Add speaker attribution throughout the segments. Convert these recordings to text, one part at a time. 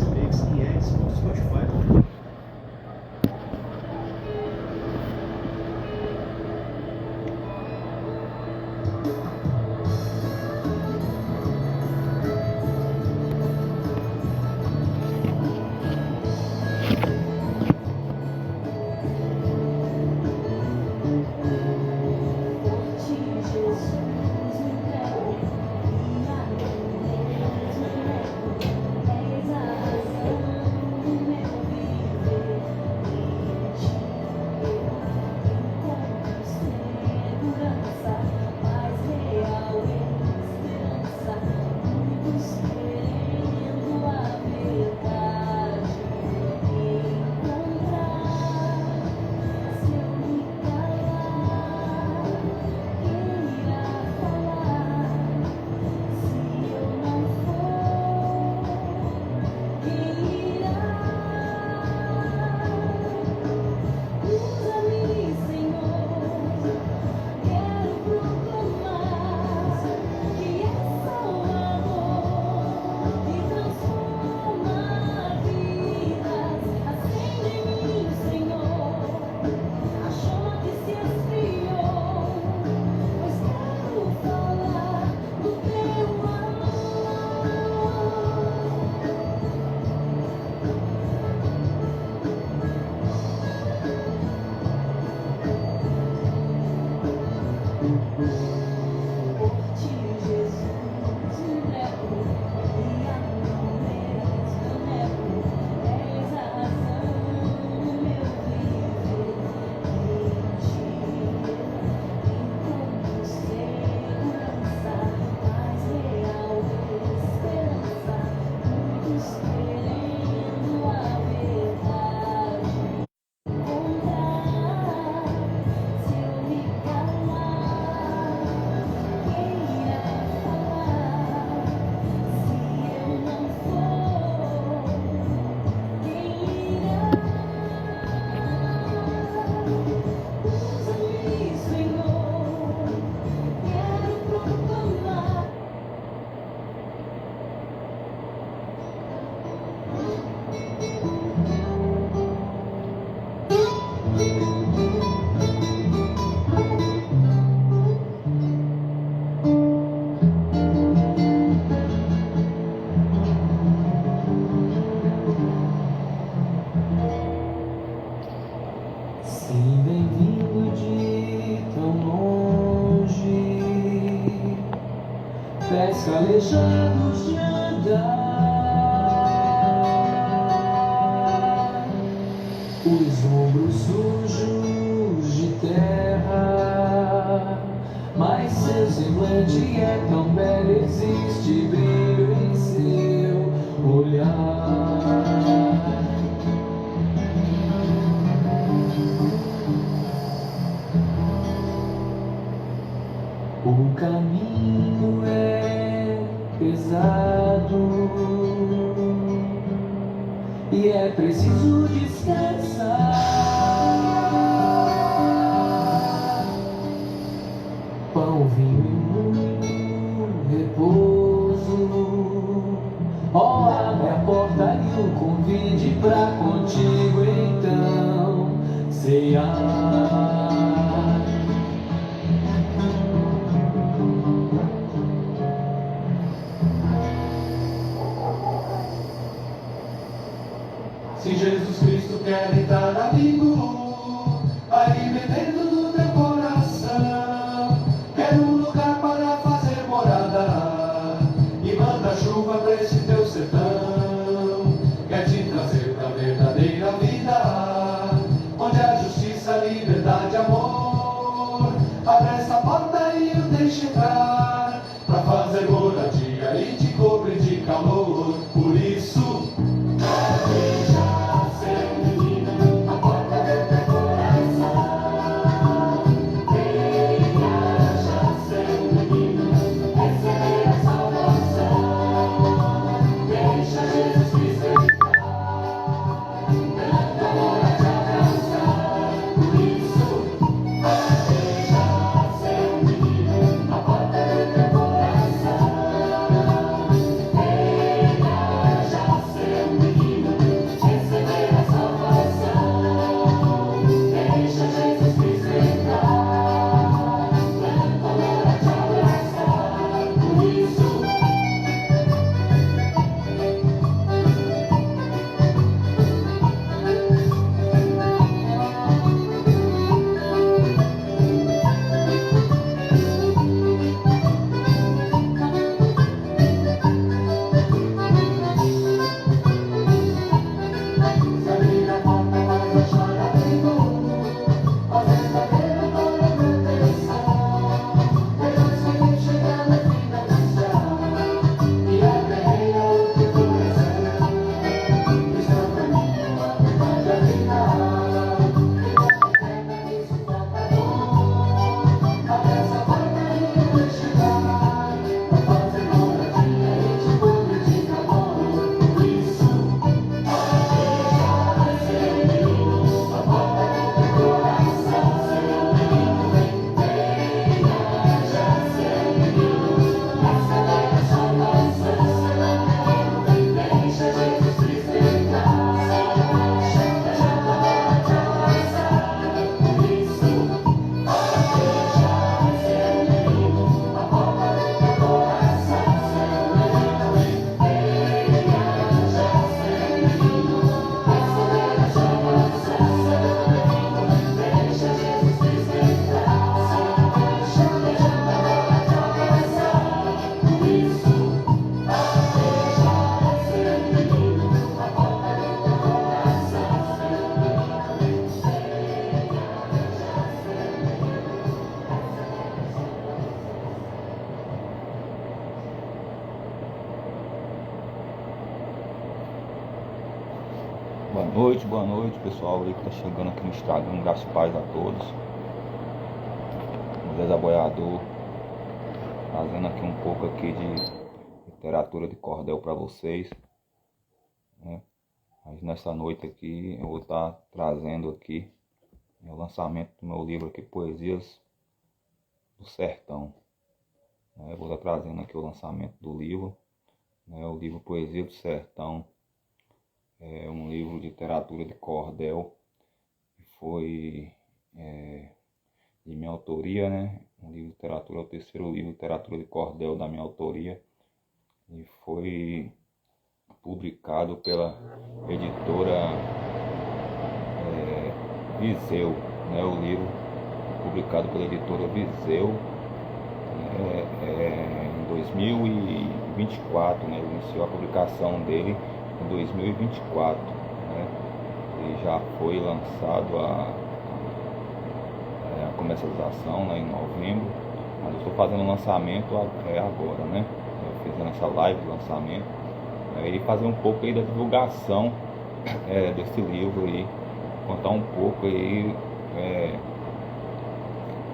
Speaker 1: Mix e X no Spotify.
Speaker 2: Sim, bem-vindo de tão longe, pés calejados de andar, os ombros sujos de terra, mas seu semblante é tão belo, existe brilho em seu olhar. O caminho é pesado e é preciso descansar. Pão, vinho e muito repouso. Oh, abre a porta e o convide pra contigo então cear.
Speaker 3: Se Jesus Cristo quer entrar, amigo, aí dentro do teu coração, quer um lugar para fazer morada, e manda chuva para esse teu sertão, quer te trazer pra verdadeira vida, onde há justiça, liberdade, amor. Abre essa porta e o deixa entrar, pra fazer moradia e te cobrir de calor. Por isso,
Speaker 4: Boa noite pessoal aí que tá chegando aqui no Instagram, graças a paz a todos. O Zé Boiador, trazendo aqui um pouco aqui de literatura de cordel para vocês, né? Mas nessa noite aqui eu vou estar trazendo aqui o lançamento do meu livro aqui, Poesias do Sertão, né? Eu vou estar trazendo aqui o lançamento do livro, né? O livro Poesia do Sertão. É um livro de literatura de cordel que foi de minha autoria, né? Um livro de literatura, o terceiro livro de literatura de cordel da minha autoria, e foi publicado pela editora Viseu, né? O livro publicado pela editora Viseu em 2024, né? Ele iniciou a publicação dele em 2024, né? E já foi lançado a comercialização, né, em novembro, mas eu estou fazendo o lançamento agora, né? Eu fiz essa live de lançamento, e fazer um pouco aí da divulgação desse livro aí, contar um pouco aí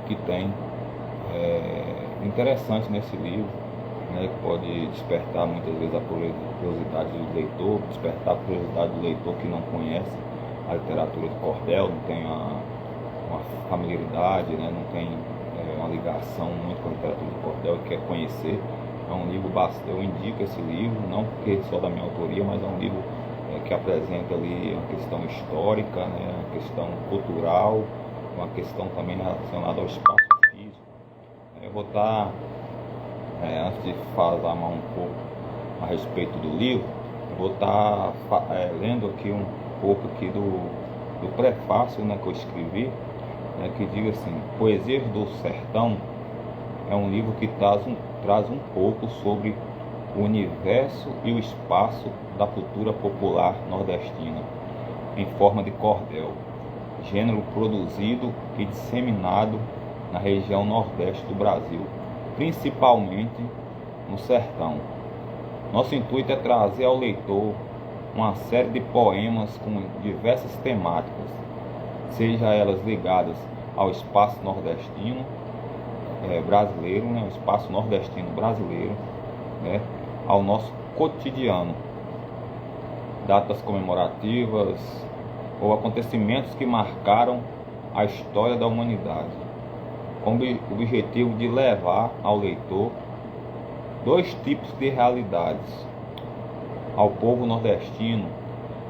Speaker 4: que tem interessante nesse livro, né, que pode despertar muitas vezes a curiosidade do leitor, despertar a curiosidade do leitor que não conhece a literatura de cordel, não tem uma familiaridade, né, não tem uma ligação muito com a literatura de cordel e quer conhecer. É um livro bastante, eu indico esse livro, não porque só da minha autoria, mas é um livro que apresenta ali uma questão histórica, né, uma questão cultural, uma questão também relacionada ao espaço físico. Eu vou estar, antes de falar um pouco a respeito do livro, eu vou estar lendo aqui um pouco aqui do prefácio, né, que eu escrevi, que diz assim: Poesias do Sertão é um livro que traz um pouco sobre o universo e o espaço da cultura popular nordestina, em forma de cordel, gênero produzido e disseminado na região nordeste do Brasil, principalmente no sertão. Nosso intuito é trazer ao leitor uma série de poemas com diversas temáticas, seja elas ligadas ao espaço nordestino brasileiro, né, o espaço nordestino brasileiro, né, ao nosso cotidiano, datas comemorativas ou acontecimentos que marcaram a história da humanidade, com o objetivo de levar ao leitor dois tipos de realidades: ao povo nordestino,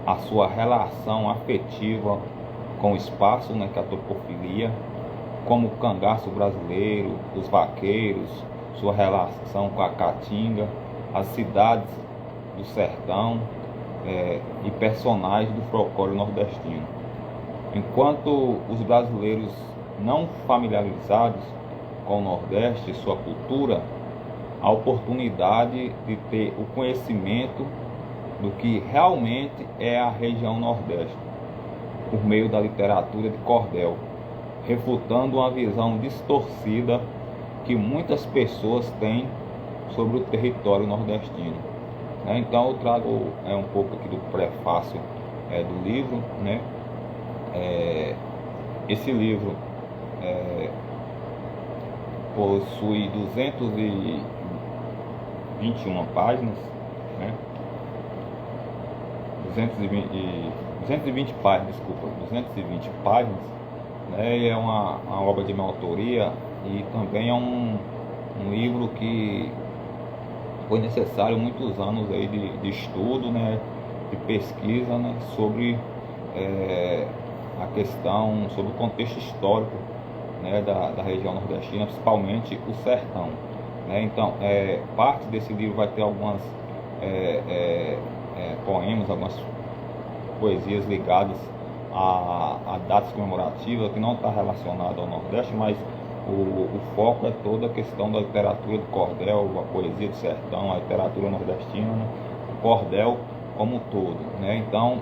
Speaker 4: a sua relação afetiva com o espaço, né, que é a topofilia, como o cangaço brasileiro, os vaqueiros, sua relação com a caatinga, as cidades do sertão e personagens do folclore nordestino. Enquanto os brasileiros não familiarizados com o Nordeste e sua cultura, a oportunidade de ter o conhecimento do que realmente é a região Nordeste, por meio da literatura de cordel, refutando uma visão distorcida que muitas pessoas têm sobre o território nordestino. Então eu trago um pouco aqui do prefácio do livro, né? Esse livro possui 221 páginas, né? 220 páginas, né? E é uma obra de minha autoria, e também é um livro que foi necessário muitos anos aí de estudo, né, de pesquisa, né, sobre a questão, sobre o contexto histórico, né, da região nordestina, principalmente o sertão, né? Então, parte desse livro vai ter algumas poemas, algumas poesias ligadas a datas comemorativas, que não está relacionado ao Nordeste, mas o foco é toda a questão da literatura do cordel, a poesia do sertão, a literatura nordestina, né? O cordel como um todo, né? Então,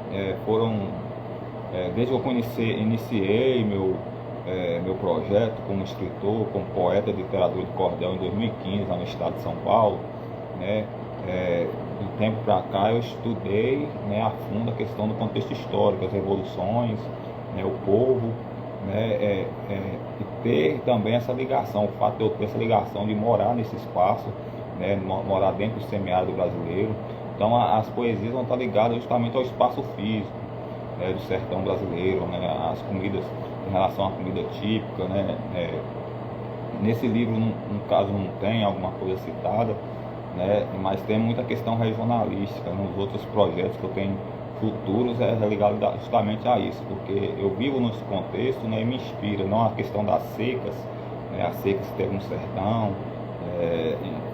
Speaker 4: desde que eu iniciei meu projeto como escritor, como poeta de literatura de cordel em 2015, lá no estado de São Paulo, né? um tempo para cá eu estudei, né, a fundo a questão do contexto histórico, as revoluções, né, o povo, né, e ter também essa ligação, o fato de eu ter essa ligação de morar nesse espaço, né, morar dentro do semiárido brasileiro. Então as poesias vão estar ligadas justamente ao espaço físico, né, do sertão brasileiro, né, as comidas, em relação à comida típica, né, nesse livro, no caso, não tem alguma coisa citada, né, mas tem muita questão regionalística. Nos outros projetos que eu tenho futuros é ligado justamente a isso, porque eu vivo nesse contexto, né, e me inspira, não a questão das secas, né, as secas que teve no sertão,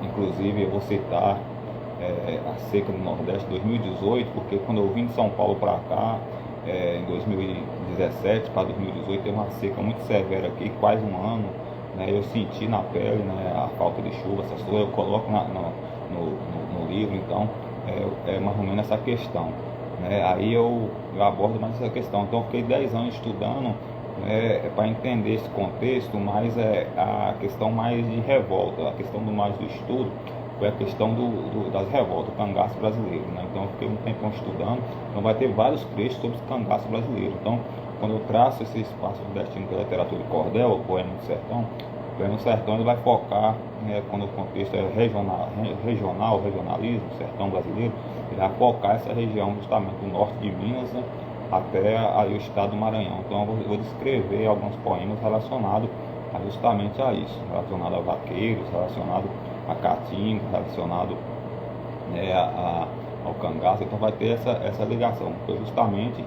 Speaker 4: inclusive eu vou citar a seca do Nordeste 2018, porque quando eu vim de São Paulo para cá, em 2017 para 2018, teve uma seca muito severa aqui, quase um ano, né, eu senti na pele, né, a falta de chuva, essas coisas, eu coloco no livro. Então é mais ou menos essa questão, né, aí eu abordo mais essa questão. Então eu fiquei 10 anos estudando, para entender esse contexto, mas a questão mais de revolta, a questão mais do estudo foi a questão das revoltas, o cangaço brasileiro, né? Então eu fiquei um tempão estudando, então vai ter vários trechos sobre o cangaço brasileiro. Então quando eu traço esse espaço nordestino pela literatura de cordel, o poema do sertão, o poema do sertão ele vai focar, né, quando o contexto é regionalismo, sertão brasileiro, ele vai focar essa região justamente do norte de Minas, né, até aí o estado do Maranhão. Então eu vou descrever alguns poemas relacionados justamente a isso, relacionado a vaqueiros, relacionado a caatinga, relacionado, né, ao cangaço. Então vai ter essa ligação, porque justamente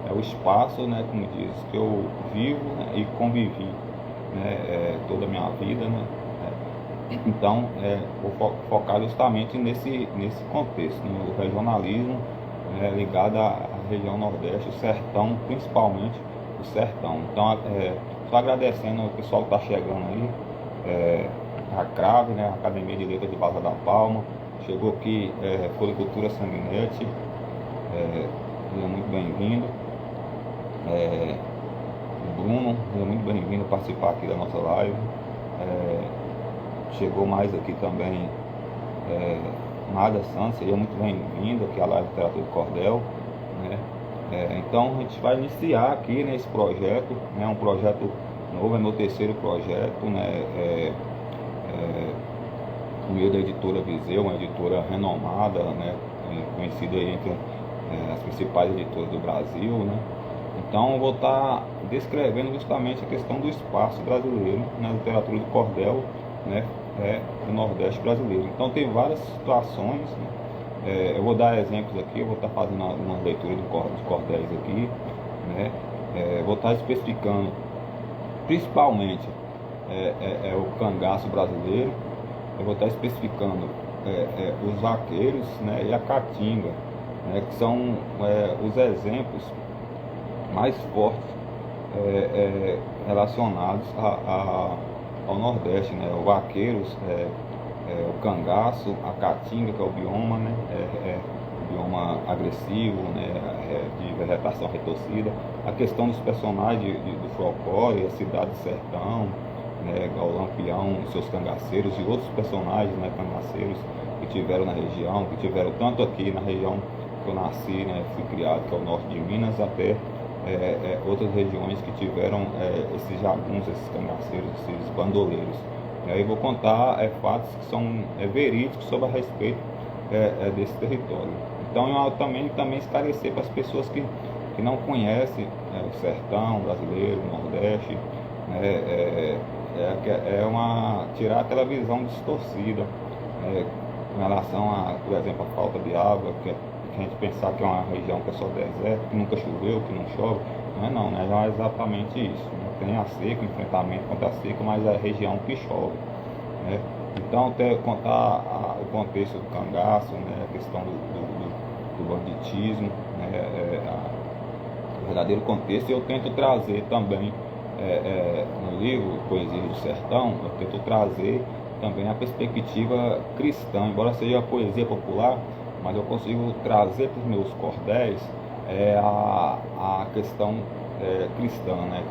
Speaker 4: é o espaço, né, como diz, que eu vivo, né, e convivi, né, toda a minha vida, né. Então vou focar justamente nesse contexto, no regionalismo, ligado à região Nordeste, o sertão, principalmente o sertão. Então só agradecendo o pessoal que está chegando aí, a CRAV, né, a Academia de Letras de Barra da Palma, chegou aqui, Floricultura Sanguinete, seja muito bem-vindo. Bruno, seja muito bem-vindo a participar aqui da nossa live. Chegou mais aqui também, Nada Santos, seja muito bem-vindo aqui à live de literatura de cordel, né? Então a gente vai iniciar aqui nesse projeto, né, um projeto novo, é meu terceiro projeto, né, no meio da editora Viseu, uma editora renomada, né, conhecida entre as principais editoras do Brasil, né. Então eu vou estar descrevendo justamente a questão do espaço brasileiro na literatura do cordel, né, do Nordeste brasileiro. Então tem várias situações, né. Eu vou dar exemplos aqui, eu vou estar fazendo uma leitura dos cordéis aqui, né. Vou estar especificando principalmente o cangaço brasileiro. Eu vou estar especificando os vaqueiros, né, e a caatinga, né, que são os exemplos mais fortes relacionados ao Nordeste, né, o vaqueiros, o cangaço, a caatinga, que é o bioma, né, o bioma agressivo, né, de vegetação retorcida, a questão dos personagens do folclore, a cidade do sertão, né, o Lampião, seus cangaceiros e outros personagens, né, cangaceiros que tiveram na região, que tiveram tanto aqui na região que eu nasci, né, fui criado, que é o norte de Minas, até outras regiões que tiveram esses jagunços, esses cangaceiros, esses bandoleiros. E aí vou contar fatos que são verídicos sobre a respeito desse território. Então eu também esclarecer para as pessoas que não conhecem o sertão brasileiro, o Nordeste, né, tirar aquela visão distorcida com relação a, por exemplo, a falta de água, que a gente pensar que é uma região que é só deserto, que nunca choveu, que não chove. Não é exatamente isso, né? Tem a seca, o enfrentamento contra a seca, mas é a região que chove, né? Então contar o contexto do cangaço, né, a questão do banditismo, né, o verdadeiro contexto. E eu tento trazer também no livro Poesia do Sertão, eu tento trazer também a perspectiva cristã, embora seja a poesia popular, mas eu consigo trazer para os meus cordéis a questão cristã, né,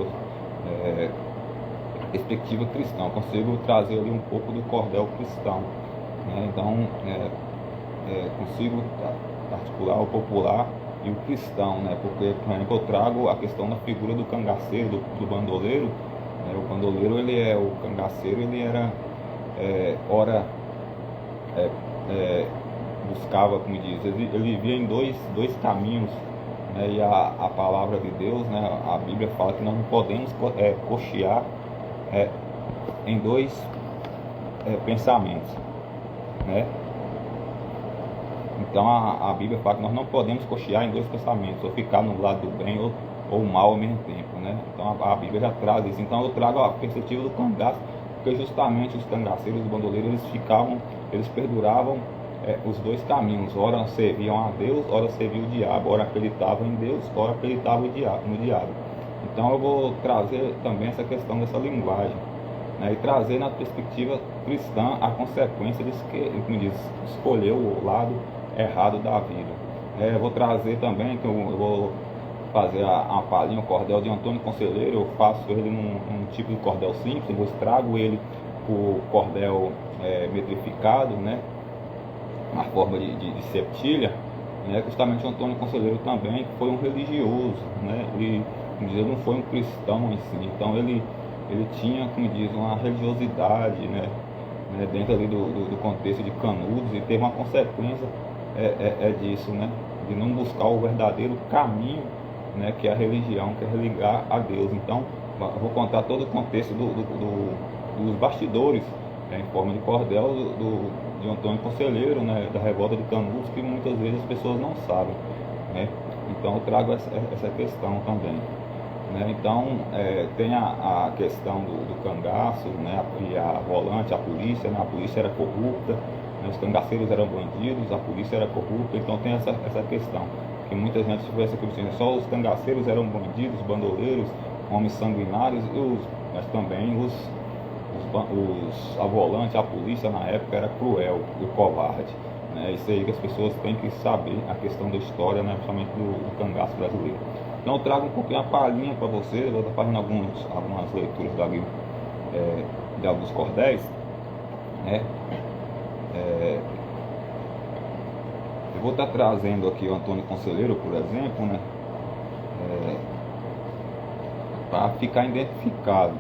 Speaker 4: perspectiva cristã. Eu consigo trazer ali um pouco do cordel cristão, né? Então consigo articular o popular e o cristão, né? Porque, por exemplo, eu trago a questão da figura do cangaceiro, do bandoleiro. O bandoleiro, o cangaceiro, ele era, ora, buscava, como diz, ele vivia em dois caminhos, né? E a palavra de Deus, né? A Bíblia fala que nós não podemos cochear em dois pensamentos, né? Então a Bíblia fala que nós não podemos cochear em dois pensamentos, ou ficar no lado do bem ou mal ao mesmo tempo, né? Então a Bíblia já traz isso. Então eu trago a perspectiva do cangaço, porque justamente os cangaceiros, os bandoleiros, eles perduravam os dois caminhos. Ora serviam a Deus, ora serviam o diabo, ora acreditavam em Deus, ora acreditavam no diabo. Então eu vou trazer também essa questão dessa linguagem, né? E trazer na perspectiva cristã a consequência de escolher o lado errado da vida. Eu vou trazer também, que eu vou fazer a palhinha, o cordel de Antônio Conselheiro. Eu faço ele num tipo de cordel simples, eu trago ele por cordel metrificado, né? Uma forma de septilha, né? Justamente o Antônio Conselheiro também, que foi um religioso, né? Ele não foi um cristão em si, então ele tinha, como diz, uma religiosidade, né? Dentro ali do contexto de Canudos, e teve uma consequência disso, né? De não buscar o verdadeiro caminho, né? Que é a religião, que é religar a Deus. Então eu vou contar todo o contexto dos bastidores, em forma de cordel de Antônio Conselheiro, né? Da revolta de Canudos, que muitas vezes as pessoas não sabem, né? Então eu trago essa questão também, né? Então tem a questão do cangaço, né? E a volante, a polícia, né? A polícia era corrupta, né? Os cangaceiros eram bandidos, a polícia era corrupta. Então tem essa questão, que muita gente foi essa questão, só os cangaceiros eram bandidos, bandoleiros, homens sanguinários, mas também a volante, a polícia na época era cruel e covarde, né? Isso aí que as pessoas têm que saber, a questão da história, né? Principalmente do cangaço brasileiro. Então eu trago um pouquinho a palhinha para vocês. Eu vou estar fazendo algumas leituras de alguns cordéis, né? Eu vou estar trazendo aqui o Antônio Conselheiro, por exemplo, né? Para ficar identificado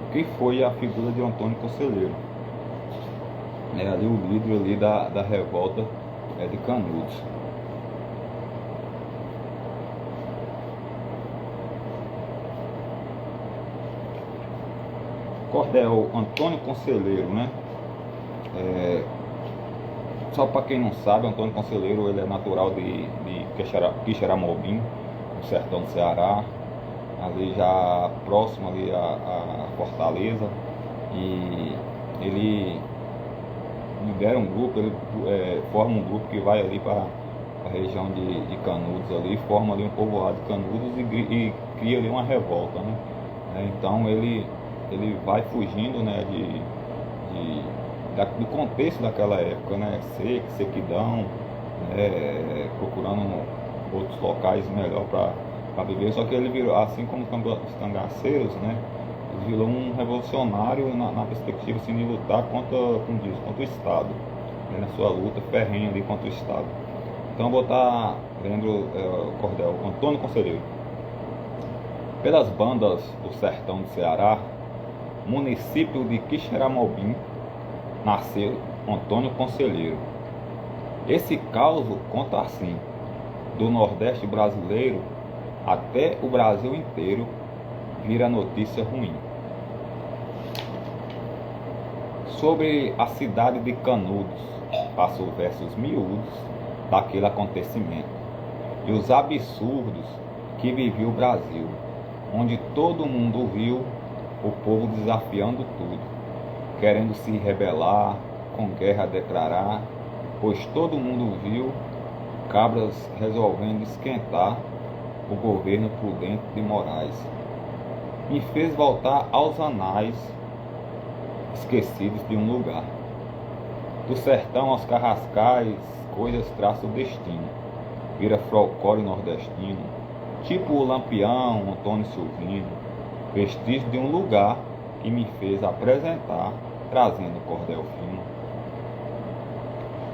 Speaker 4: o que foi a figura de Antônio Conselheiro, ali o líder ali da revolta de Canudos. Cordel Antônio Conselheiro, né? Só para quem não sabe, Antônio Conselheiro, ele é natural de Quixeramobim, no sertão do Ceará, ali já próximo ali a Fortaleza. E ele lidera um grupo, ele forma um grupo que vai ali para a região de Canudos ali, forma ali um povoado de Canudos e cria ali uma revolta, né? Então ele vai fugindo, né, do contexto daquela época, né? Sequidão, né? Procurando outros locais melhor para viver. Só que ele virou, assim como os cangaceiros, né? Ele virou um revolucionário na perspectiva, assim, de lutar contra o Estado, né? Na sua luta ferrenha ali contra o Estado. Então eu vou estar lendo o cordel Antônio Conselheiro. Pelas bandas do sertão do Ceará, município de Quixeramobim, nasceu Antônio Conselheiro. Esse caos conta assim: do Nordeste brasileiro até o Brasil inteiro vira notícia ruim. Sobre a cidade de Canudos, faço versos miúdos daquele acontecimento e os absurdos que vivia o Brasil, onde todo mundo viu o povo desafiando tudo, querendo se rebelar, com guerra declarar, pois todo mundo viu cabras resolvendo esquentar o governo prudente de Moraes. Me fez voltar aos anais esquecidos de um lugar. Do sertão aos carrascais, coisas traça o destino, vira folclore nordestino, tipo o Lampião, Antônio Silvino, vestígio de um lugar que me fez apresentar, trazendo cordel fino.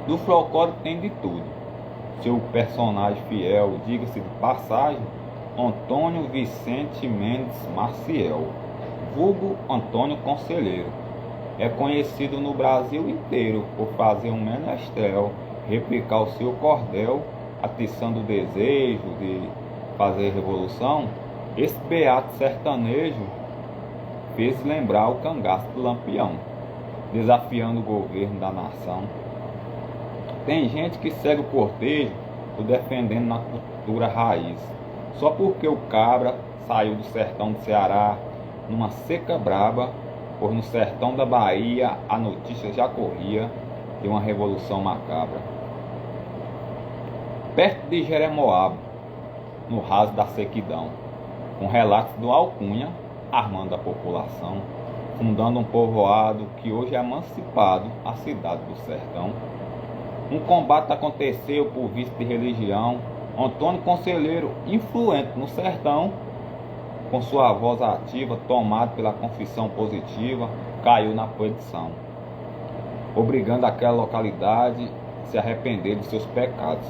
Speaker 4: Do folclore tem de tudo. Seu personagem fiel, diga-se de passagem, Antônio Vicente Mendes Maciel, vulgo Antônio Conselheiro. É conhecido no Brasil inteiro por fazer um menestrel, replicar o seu cordel, atiçando o desejo de fazer revolução. Esse beato sertanejo fez lembrar o cangaço do Lampião, desafiando o governo da nação. Tem gente que segue o cortejo, o defendendo na cultura raiz, só porque o cabra saiu do sertão do Ceará numa seca braba, pois no sertão da Bahia a notícia já corria de uma revolução macabra. Perto de Jeremoabo, no raso da sequidão, com relatos do Alcunha armando a população, fundando um povoado que hoje é emancipado, a cidade do sertão. Um combate aconteceu por vício de religião. Antônio Conselheiro, influente no sertão, com sua voz ativa, tomado pela confissão positiva, caiu na perdição, obrigando aquela localidade a se arrepender de seus pecados.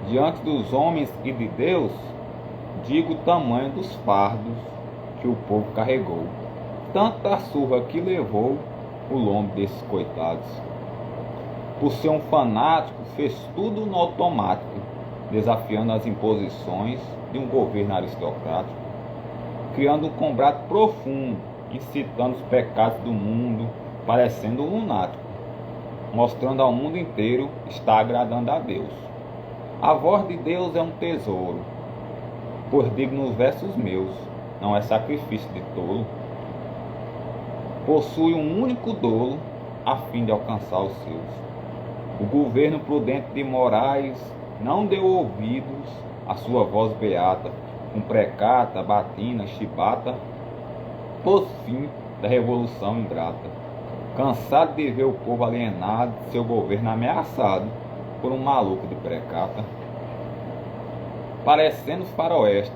Speaker 4: Diante dos homens e de Deus, digo o tamanho dos fardos que o povo carregou, tanta surra que levou o lombo desses coitados. Por ser um fanático, fez tudo no automático, desafiando as imposições de um governo aristocrático, criando um combate profundo, incitando os pecados do mundo, parecendo um lunático, mostrando ao mundo inteiro está agradando a Deus. A voz de Deus é um tesouro, pois digo nos versos meus, não é sacrifício de tolo. Possui um único dolo, a fim de alcançar os seus. O governo prudente de Moraes não deu ouvidos à sua voz beata, com precata, batina, chibata, pôs fim da revolução ingrata. Cansado de ver o povo alienado, seu governo ameaçado por um maluco de precata, parecendo faroeste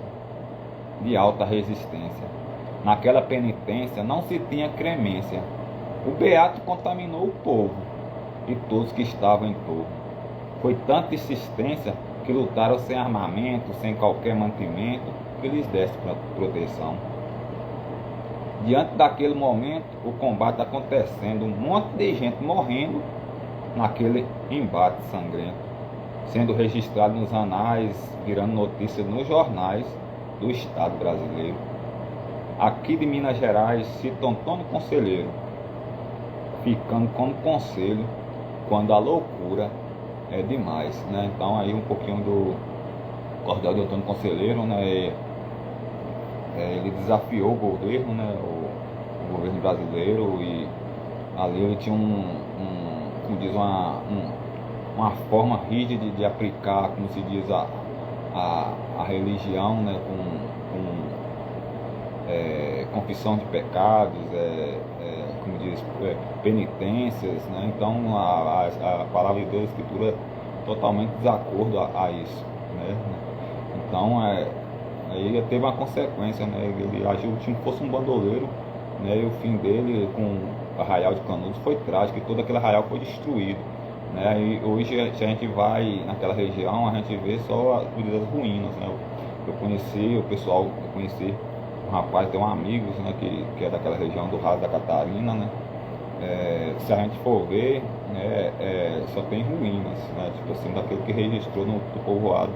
Speaker 4: de alta resistência. Naquela penitência não se tinha cremência. O beato contaminou o povo e todos que estavam em torno. Foi tanta insistência que lutaram sem armamento, sem qualquer mantimento que lhes desse proteção. Diante daquele momento, o combate acontecendo, um monte de gente morrendo naquele embate sangrento, sendo registrado nos anais, virando notícia nos jornais do Estado brasileiro. Aqui de Minas Gerais, cito Antônio Conselheiro, ficando como conselho quando a loucura é demais, né? Então aí um pouquinho do cordel de Antônio Conselheiro, né? Ele desafiou o governo, né? O governo brasileiro, e ali ele tinha como diz, uma forma rígida de aplicar, como se diz, a religião, né? Com confissão de pecados, como diz, penitências, né? Então a palavra de Deus, a Escritura, é totalmente desacordo a isso, né? Então aí teve uma consequência, né? Ele agiu como se fosse um bandoleiro, né? E o fim dele com o Arraial de Canudos foi trágico, e todo aquele arraial foi destruído, né? E hoje, se a gente vai naquela região, a gente vê só as ruínas, né? Eu conheci um rapaz, tem um amigo, né, que é daquela região do Raso da Catarina, né? Se a gente for ver, né, só tem ruínas, né? Tipo assim, daquilo que registrou no povoado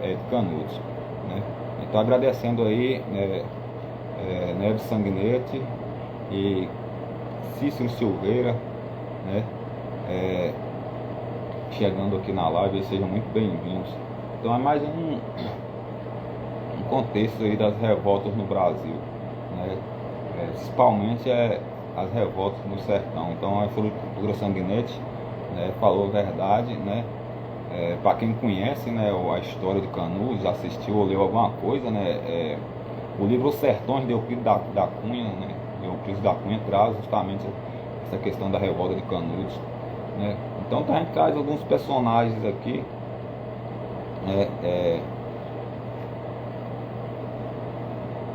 Speaker 4: de Canudos, né? Então, agradecendo aí, Neves Sanguinete e Cícero Silveira, né? Chegando aqui na live, sejam muito bem-vindos. Então é mais um contexto aí das revoltas no Brasil, né? Principalmente as revoltas no sertão. Então a Floricultura Sanguinete, né, falou a verdade, né? Para quem conhece, né, a história de Canudos, assistiu ou leu alguma coisa, né, o livro Os Sertões de Euclides da Cunha, né, Euclides da Cunha traz justamente essa questão da revolta de Canudos, né? Então a gente traz alguns personagens aqui,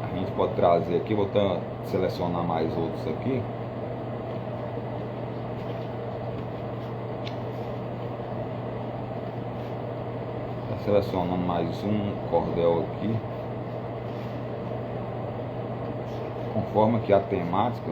Speaker 4: a gente pode trazer aqui, vou selecionar mais outros aqui. Selecionando mais um cordel aqui, conforme que a temática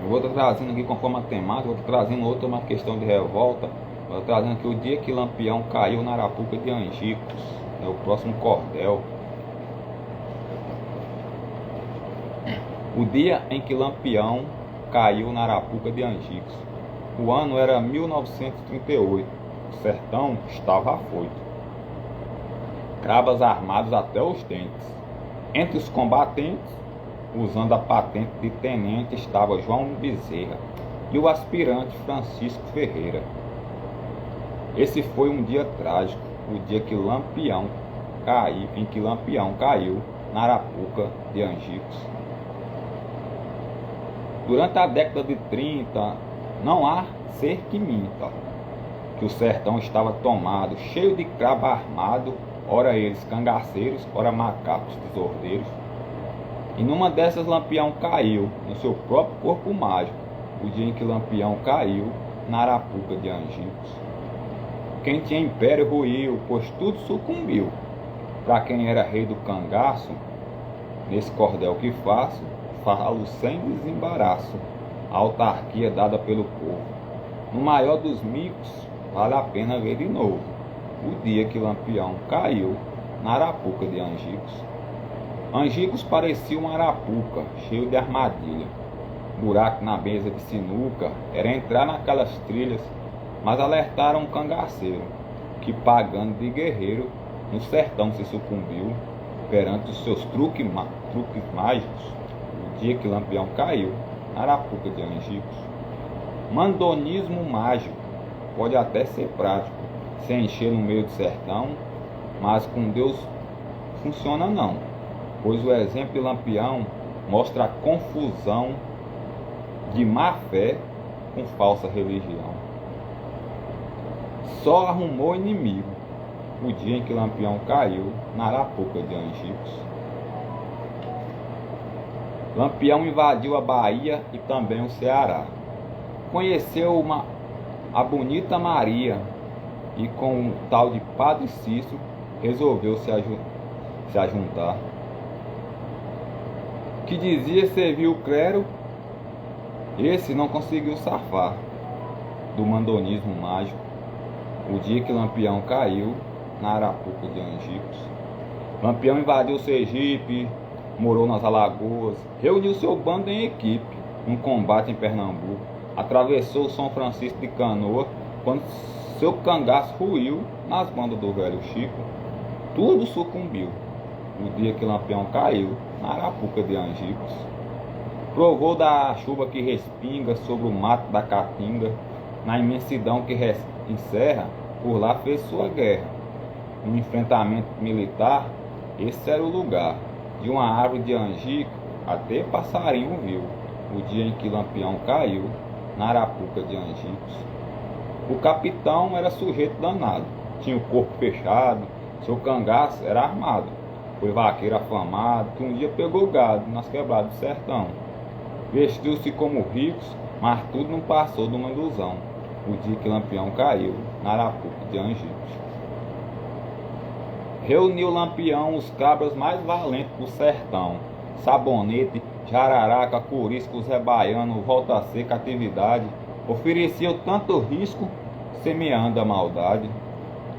Speaker 4: eu vou estar trazendo aqui conforme a temática, vou estar trazendo outra, uma questão de revolta. Vou estar trazendo aqui o dia que Lampião caiu na Arapuca de Angicos, é o próximo cordel. O dia em que Lampião caiu na Arapuca de Angicos. O ano era 1938. O sertão estava afoito. Cabras armados até os dentes. Entre os combatentes, usando a patente de tenente, estava João Bezerra e o aspirante Francisco Ferreira. Esse foi um dia trágico, o dia que Lampião caiu na Arapuca de Angicos. Durante a década de 30, não há ser que minta, que o sertão estava tomado, cheio de cravo armado, ora eles cangaceiros, ora macacos desordeiros. E numa dessas Lampião caiu, no seu próprio corpo mágico, o dia em que Lampião caiu na Arapuca de Angicos. Quem tinha império ruiu, pois tudo sucumbiu. Para quem era rei do cangaço, nesse cordel que faço, falo sem desembaraço, a autarquia dada pelo povo. No maior dos micos, vale a pena ver de novo, o dia que Lampião caiu na Arapuca de Angicos. Angicos parecia uma arapuca, cheio de armadilha. Buraco na mesa de sinuca, era entrar naquelas trilhas, mas alertaram um cangaceiro, que pagando de guerreiro, no sertão se sucumbiu, perante os seus truques mágicos, o dia que Lampião caiu na Arapuca de Angicos. Mandonismo mágico pode até ser prático, se encher no meio do sertão, mas com Deus funciona não, pois o exemplo de Lampião mostra a confusão de má fé com falsa religião. Só arrumou inimigo o dia em que Lampião caiu na Arapuca de Angicos. Lampião invadiu a Bahia e também o Ceará. Conheceu a bonita Maria e com o tal de Padre Cícero resolveu se ajuntar. Que dizia servir o clero, esse não conseguiu safar do mandonismo mágico o dia que Lampião caiu na Arapuca de Angicos. Lampião invadiu Sergipe, morou nas Alagoas, reuniu seu bando em equipe, um combate em Pernambuco, atravessou São Francisco de Canoa, quando seu cangaço ruiu nas bandas do velho Chico. Tudo sucumbiu o dia que Lampião caiu na Arapuca de Angicos. Provou da chuva que respinga sobre o mato da Caatinga, na imensidão que encerra, por lá fez sua guerra. No enfrentamento militar, esse era o lugar. De uma árvore de Angico, até passarinho viu, o dia em que Lampião caiu na Arapuca de Angicos. O capitão era sujeito danado, tinha o corpo fechado, seu cangaço era armado. Foi vaqueiro afamado, que um dia pegou gado nas quebradas do sertão. Vestiu-se como ricos, mas tudo não passou de uma ilusão, o dia que Lampião caiu na Arapuca de Angicos. Reuniu Lampião os cabras mais valentes do sertão, Sabonete, Jararaca, Curisco, Zé Baiano, Volta Seca, Atividade, ofereciam tanto risco, semeando a maldade.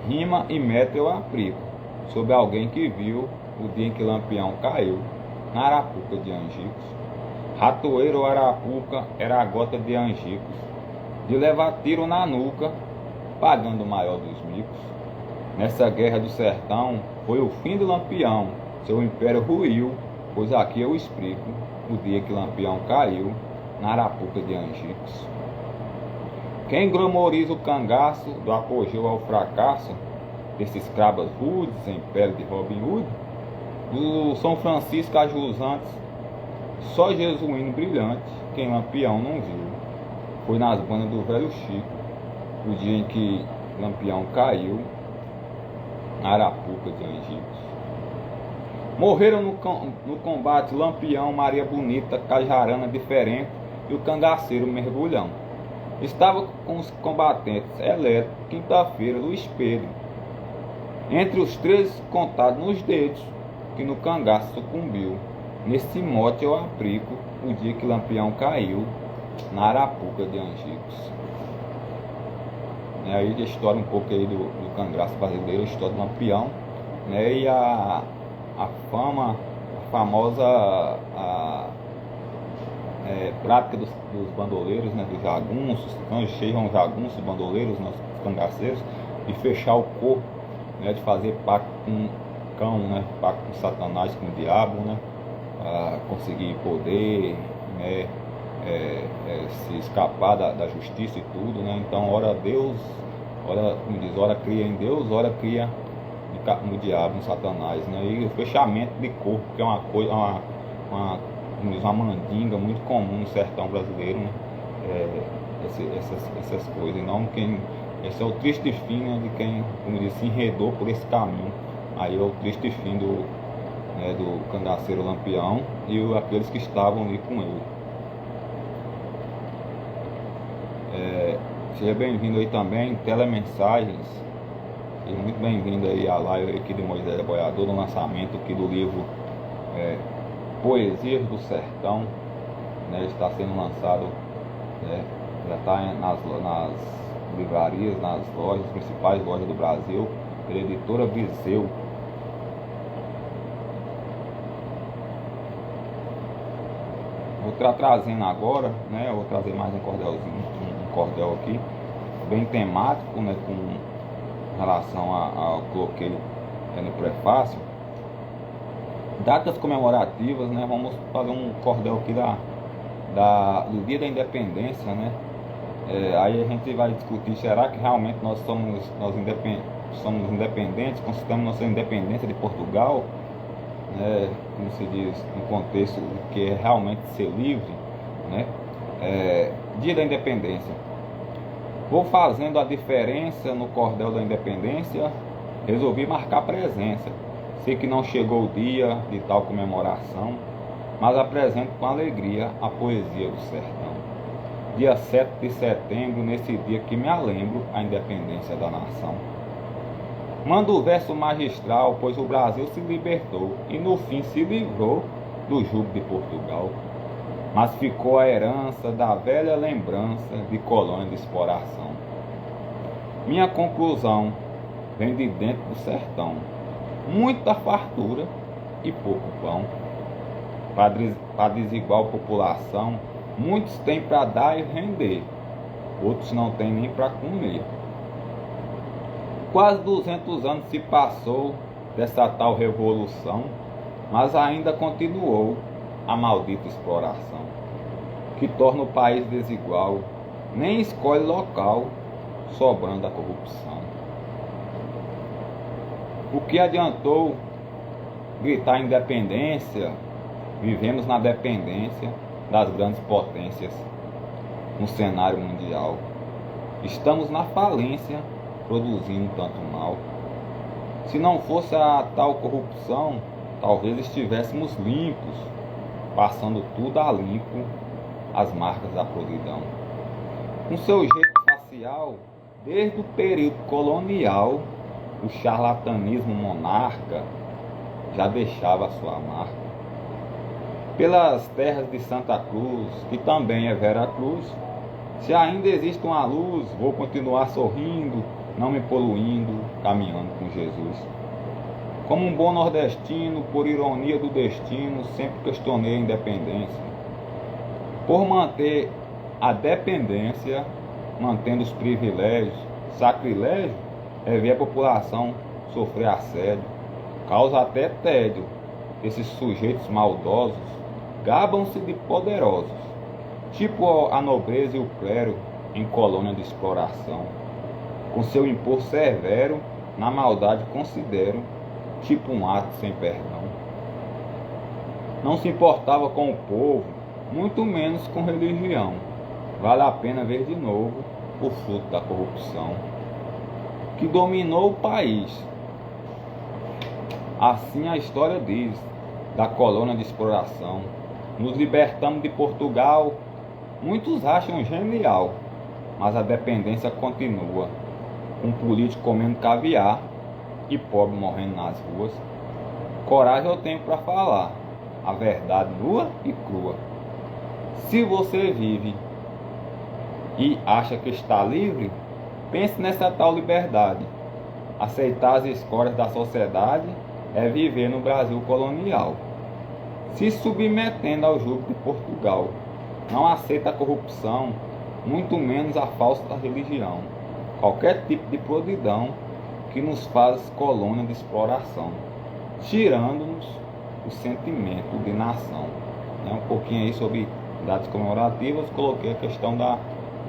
Speaker 4: Rima e meta eu aplico, sobre alguém que viu o dia em que Lampião caiu na Arapuca de Angicos. Ratoeiro ou Arapuca era a gota de Angicos, de levar tiro na nuca, pagando o maior dos micos. Nessa guerra do sertão, foi o fim de Lampião, seu império ruiu, pois aqui eu explico o dia que Lampião caiu na Arapuca de Angicos. Quem glamoriza o cangaço do apogeu ao fracasso desses cabras rudes em pele de Robin Hood, do São Francisco a Jusantes, só jesuíno brilhante, quem Lampião não viu, foi nas bandas do velho Chico, o dia em que Lampião caiu na Arapuca de Angicos. Morreram no combate Lampião, Maria Bonita, Cajarana Diferente e o cangaceiro Mergulhão. Estava com os combatentes Elétrico, Quinta-feira, Luiz Pedro. Entre os 13 contados nos dedos, que no cangaço sucumbiu. Nesse mote eu aplico o dia que Lampião caiu na Arapuca de Angicos. Aí a história um pouco aí do cangaço brasileiro, a história do Lampião, né? E a famosa prática dos bandoleiros, né? Dos jagunços, então cheiam jagunços, bandoleiros, né? Os cangaceiros, de fechar o corpo, né? De fazer pacto com o cão, né? Pacto com Satanás, com o diabo, né? Conseguir poder, né? Se escapar da justiça e tudo, né? Então, ora Deus, como diz, ora cria em Deus, ora cria no diabo, no Satanás, né? E o fechamento de corpo, que é uma coisa, uma mandinga muito comum no sertão brasileiro, né? Essas coisas. Então, esse é o triste fim, né, de quem, como diz, se enredou por esse caminho. Aí é o triste fim do cangaceiro Lampião e aqueles que estavam ali com ele. Seja bem-vindo aí também, Telemensagens. Seja muito bem-vindo aí à live aqui de Moisés Boiador, no lançamento aqui do livro Poesias do Sertão, né? Está sendo lançado, né? Já está nas livrarias, nas lojas, principais lojas do Brasil, pela editora Viseu. Vou estar trazendo agora, né? Vou trazer mais um cordel aqui, bem temático, né? Com relação ao que coloquei no prefácio. Datas comemorativas, né? Vamos fazer um cordel aqui do Dia da Independência, né? Aí a gente vai discutir, será que realmente nós somos independentes, consideramos nossa independência de Portugal, né? Como se diz, no contexto que é realmente ser livre, né? Dia da Independência. Vou fazendo a diferença no cordel da Independência, resolvi marcar presença. Sei que não chegou o dia de tal comemoração, mas apresento com alegria a poesia do sertão. Dia 7 de setembro, nesse dia que me alembro a independência da nação. Mando o verso magistral, pois o Brasil se libertou e no fim se livrou do jugo de Portugal. Mas ficou a herança da velha lembrança de colônia de exploração. Minha conclusão vem de dentro do sertão. Muita fartura e pouco pão. Para desigual população, muitos têm para dar e render, outros não têm nem para comer. Quase 200 anos se passou dessa tal revolução, mas ainda continuou a maldita exploração, que torna o país desigual, nem escolhe local, sobrando a corrupção. O que adiantou gritar independência? Vivemos na dependência das grandes potências no cenário mundial. Estamos na falência, produzindo tanto mal. Se não fosse a tal corrupção, talvez estivéssemos limpos, passando tudo a limpo as marcas da podridão. Com seu jeito facial, desde o período colonial, o charlatanismo monarca já deixava a sua marca. Pelas terras de Santa Cruz, que também é Vera Cruz, se ainda existe uma luz, vou continuar sorrindo, não me poluindo, caminhando com Jesus. Como um bom nordestino, por ironia do destino, sempre questionei a independência. Por manter a dependência, mantendo os privilégios, sacrilégio é ver a população sofrer assédio, causa até tédio. Esses sujeitos maldosos gabam-se de poderosos, tipo a nobreza e o clero em colônia de exploração. Com seu impor severo, na maldade considero, tipo um ato sem perdão. Não se importava com o povo, muito menos com religião. Vale a pena ver de novo o fruto da corrupção que dominou o país. Assim a história diz, da colônia de exploração. Nos libertamos de Portugal, muitos acham genial, mas a dependência continua. Um político comendo caviar e pobre morrendo nas ruas. Coragem eu tenho para falar, a verdade nua e crua. Se você vive e acha que está livre, pense nessa tal liberdade. Aceitar as escolhas da sociedade é viver no Brasil colonial, se submetendo ao jugo de Portugal. Não aceita a corrupção, muito menos a falsa religião, qualquer tipo de podridão que nos faz colônia de exploração, tirando-nos o sentimento de nação. Um pouquinho aí sobre datas comemorativas, coloquei a questão da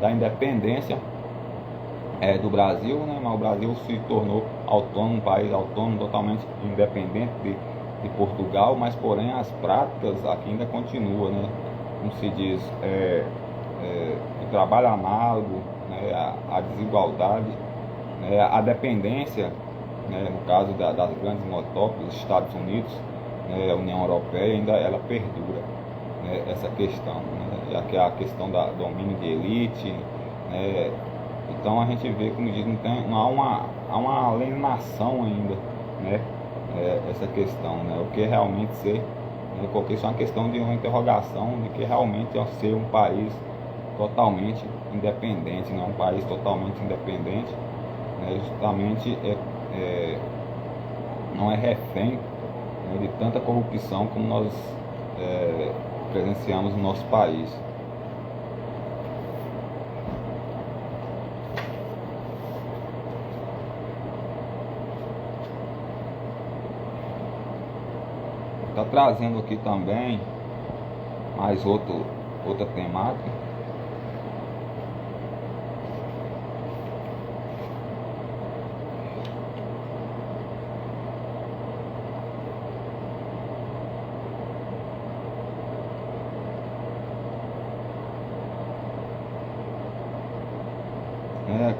Speaker 4: independência do Brasil, né? Mas o Brasil se tornou autônomo, um país autônomo, totalmente independente de Portugal, mas porém as práticas aqui ainda continuam, né? Como se diz, o trabalho análogo, né? A desigualdade, né? A dependência, né? No caso das grandes metrópoles, Estados Unidos, né? A União Europeia, ainda ela perdura, né? Essa questão, né? Já que é a questão da domínio de elite, né? Então a gente vê, como diz, não há uma alienação ainda, né? Essa questão, né? O que realmente ser, né? Porque isso é uma questão de uma interrogação de que realmente é ser um país totalmente independente, né? Um país totalmente independente, né? Justamente não é refém, né? De tanta corrupção como nós presenciamos no nosso país. Está trazendo aqui também mais outra temática.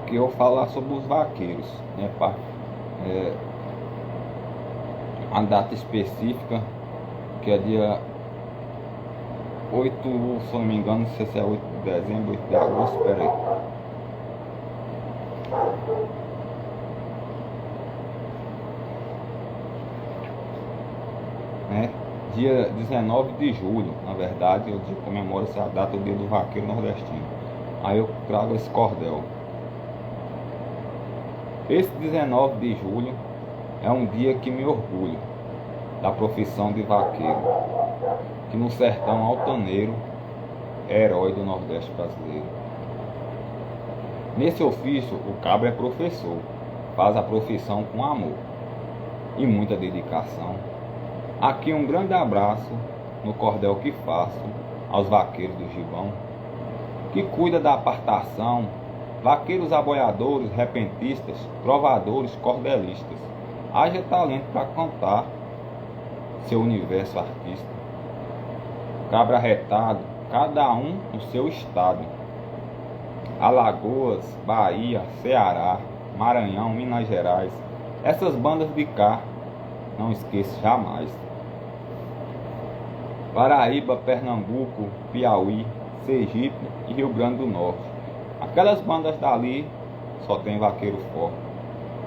Speaker 4: Que eu falar sobre os vaqueiros, né? A data específica, que é dia 8, se eu não me engano, não sei se é 8 de dezembro, 8 de agosto, espera aí. Dia 19 de julho, na verdade, eu comemoro essa data, o dia do vaqueiro nordestino. Aí eu trago esse cordel. Esse 19 de julho é um dia que me orgulho da profissão de vaqueiro, que no sertão altaneiro é herói do Nordeste brasileiro. Nesse ofício, o cabra é professor, faz a profissão com amor e muita dedicação. Aqui um grande abraço no cordel que faço aos vaqueiros do Gibão, que cuida da apartação, vaqueiros aboiadores, repentistas, trovadores, cordelistas. Haja talento para cantar seu universo artista. Cabra retado, cada um no seu estado. Alagoas, Bahia, Ceará, Maranhão, Minas Gerais. Essas bandas de cá, não esqueço jamais. Paraíba, Pernambuco, Piauí, Sergipe e Rio Grande do Norte. Aquelas bandas dali só tem vaqueiro forte,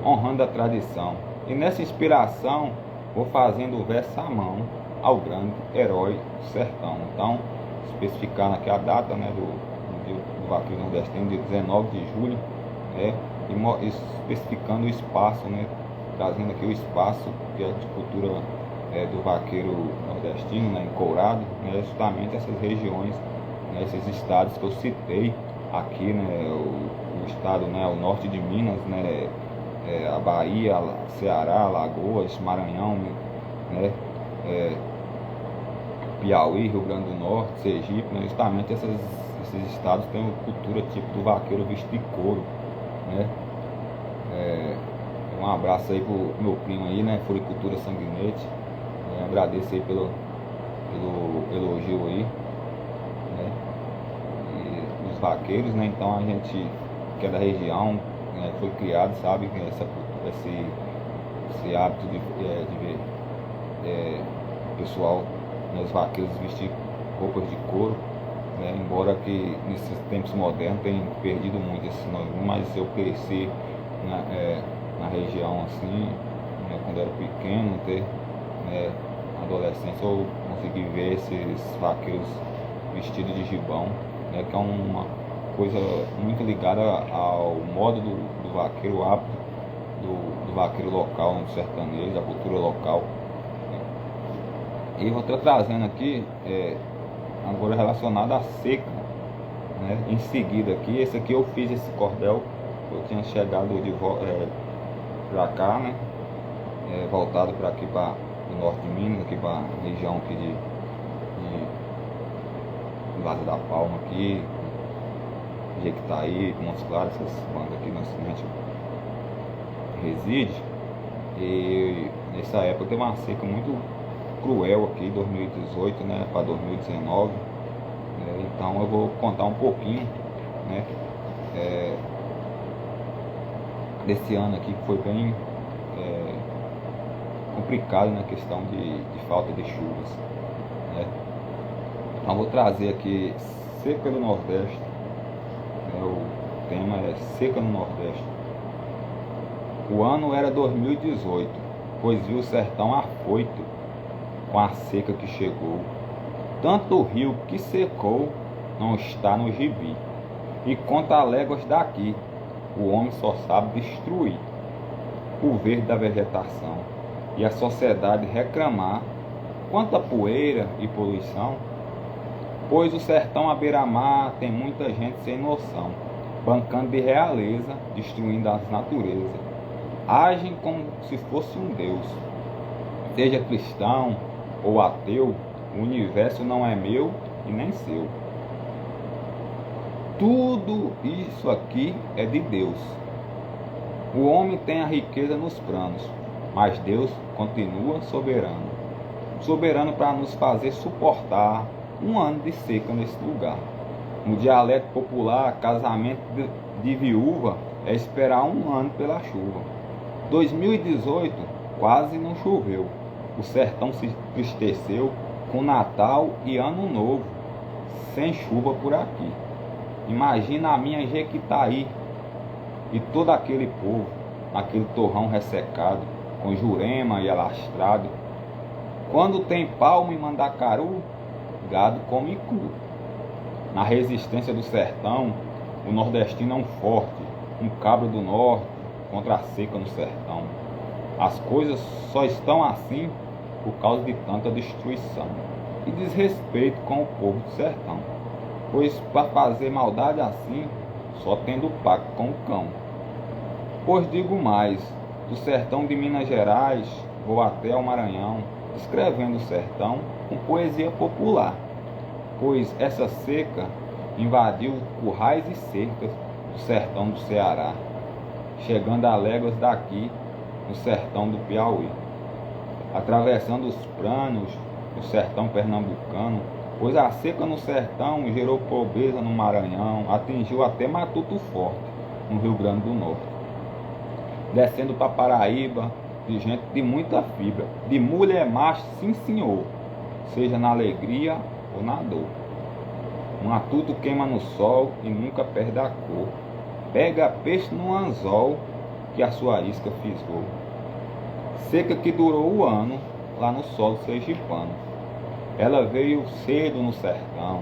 Speaker 4: honrando a tradição. E nessa inspiração vou fazendo o verso à mão ao grande herói do sertão. Então, especificando aqui a data, né, do vaqueiro nordestino, de 19 de julho, né, e especificando o espaço, né, trazendo aqui o espaço que é de cultura do vaqueiro nordestino, né, encourado, né, justamente essas regiões, né, esses estados que eu citei aqui, né, o estado, né, o norte de Minas, né, a Bahia, Ceará, Alagoas, Maranhão, né, Piauí, Rio Grande do Norte, Sergipe, né, justamente esses estados têm uma cultura tipo do vaqueiro vestido de couro, né. Um abraço aí pro meu primo aí, né, Floricultura Sanguinete, agradeço aí pelo elogio aí, né, e os vaqueiros, né, então a gente que é da região, né, foi criado, sabe, esse hábito de o pessoal, né, os vaqueiros vestir roupas de couro, né, embora que nesses tempos modernos tenham perdido muito esse nome, mas eu cresci na região assim, né, quando eu era pequeno, né, na adolescência eu consegui ver esses vaqueiros vestidos de gibão, né, que é uma coisa muito ligada ao modo do vaqueiro, hábito do vaqueiro local, do sertanejo, da cultura local. E vou estar trazendo aqui agora relacionado à seca, né? Em seguida aqui, esse aqui eu fiz esse cordel, eu tinha chegado para cá, né? Voltado para aqui, para o norte de Minas, aqui para a região aqui de Vaz da Palma aqui, Jequitaí, Montes Claros, essas bandas aqui onde a gente reside. E nessa época teve uma seca muito cruel aqui, 2018, né, para 2019, então eu vou contar um pouquinho, né, desse ano aqui, que foi bem complicado na questão de falta de chuvas, né. Então vou trazer aqui seca do Nordeste, né, o tema é seca no Nordeste. O ano era 2018, pois viu o sertão afoito com a seca que chegou. Tanto o rio que secou não está no gibi, e conta léguas daqui, o homem só sabe destruir o verde da vegetação, e a sociedade reclamar quanta poeira e poluição. Pois o sertão à beira-mar tem muita gente sem noção, bancando de realeza, destruindo as naturezas. Agem como se fosse um Deus. Seja cristão ou ateu, o universo não é meu e nem seu. Tudo isso aqui é de Deus. O homem tem a riqueza nos planos, mas Deus continua soberano. Soberano para nos fazer suportar um ano de seca nesse lugar. No dialeto popular, casamento de viúva é esperar um ano pela chuva. 2018 quase não choveu. O sertão se entristeceu com Natal e Ano Novo, sem chuva por aqui. Imagina a minha Jequitaí e todo aquele povo, naquele torrão ressecado, com jurema e alastrado. Quando tem palma e mandacaru, gado come cru. Na resistência do sertão, o nordestino é um forte, um cabra do norte contra a seca no sertão. As coisas só estão assim por causa de tanta destruição e desrespeito com o povo do sertão. Pois para fazer maldade assim, só tendo pacto com o cão. Pois digo mais, do sertão de Minas Gerais, vou até ao Maranhão, escrevendo o sertão com poesia popular, pois essa seca invadiu currais e cercas do sertão do Ceará, chegando a léguas daqui, no sertão do Piauí, atravessando os planos do sertão pernambucano, pois a seca no sertão gerou pobreza no Maranhão, atingiu até Matuto Forte, no Rio Grande do Norte, descendo para Paraíba, de gente de muita fibra, de mulher macho, sim senhor, seja na alegria ou na dor. Matuto queima no sol e nunca perde a cor, pega peixe no anzol que a sua isca fisgou. Seca que durou o ano lá no solo sergipano, ela veio cedo no sertão,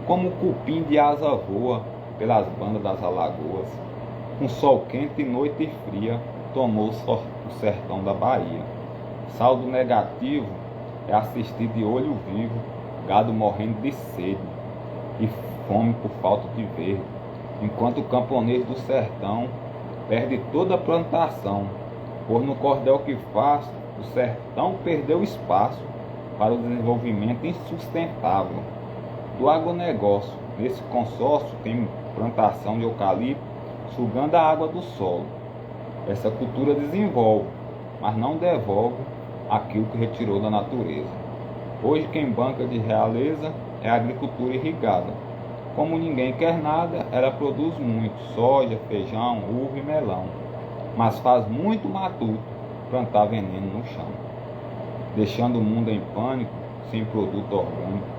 Speaker 4: como cupim de asa voa pelas bandas das alagoas, com sol quente e noite fria, tomou o sertão da Bahia. Saldo negativo é assistir de olho vivo gado morrendo de sede e fome por falta de verde, enquanto o camponês do sertão perde toda a plantação, pois no cordel que faz, o sertão perdeu espaço para o desenvolvimento insustentável do agronegócio. Nesse consórcio tem plantação de eucalipto, sugando a água do solo. Essa cultura desenvolve, mas não devolve aquilo que retirou da natureza. Hoje quem banca de realeza é a agricultura irrigada. Como ninguém quer nada, ela produz muito, soja, feijão, uva e melão, mas faz muito matuto plantar veneno no chão. deixando o mundo em pânico, sem produto orgânico.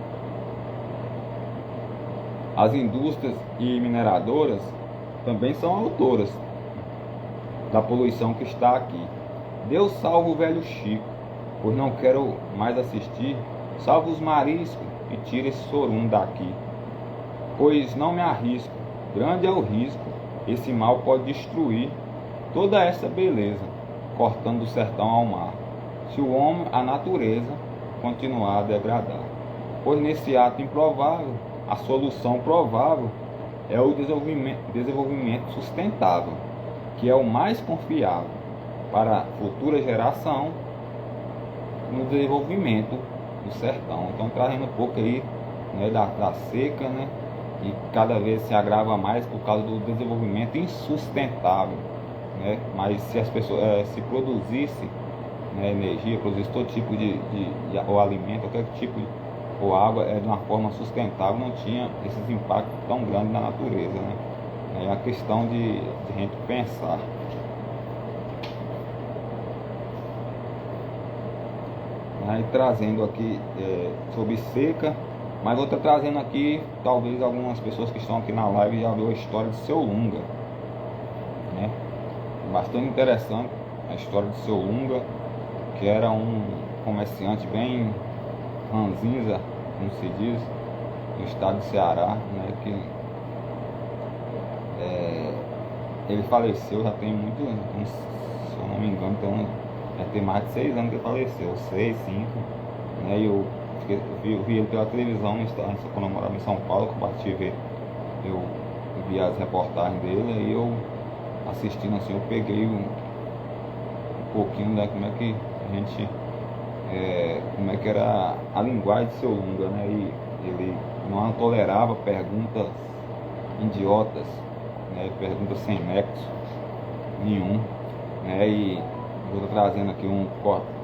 Speaker 4: As indústrias e mineradoras também são autoras da poluição que está aqui. Deus salva o velho Chico, pois não quero mais assistir. Salva os mariscos e tira esse sorum daqui, pois não me arrisco. Grande é o risco, esse mal pode destruir toda essa beleza, cortando do sertão ao mar, se o homem, a natureza, continuar a degradar. Pois nesse ato improvável, a solução provável é o desenvolvimento sustentável, que é o mais confiável para a futura geração no desenvolvimento do sertão. Então, trazendo um pouco aí, né, da seca, né, e cada vez se agrava mais por causa do desenvolvimento insustentável, né? Mas se as pessoas se produzisse, né, energia, produzisse todo tipo de ou alimento, qualquer tipo de ou água de uma forma sustentável, não tinha esses impactos tão grandes na natureza, né? É a questão de a gente pensar. Aí trazendo aqui sobre seca, mas vou estar trazendo aqui, talvez algumas pessoas que estão aqui na live já viram a história de Seu Lunga, né? Bastante interessante a história de Seu Lunga, que era um comerciante bem ranzinza, como se diz, no estado do Ceará, né? Que ele faleceu já tem muito, se eu não me engano, então já tem mais de 6 anos que ele faleceu, 6, 5, né? E eu vi ele pela televisão quando eu morava em São Paulo, que eu parti ver, eu vi as reportagens dele, aí eu assistindo assim, eu peguei um pouquinho da como é que a gente como é que era a linguagem de Seu Lunga, né? E ele não tolerava perguntas idiotas, né? Perguntas sem nexo nenhum, né? E vou estar trazendo aqui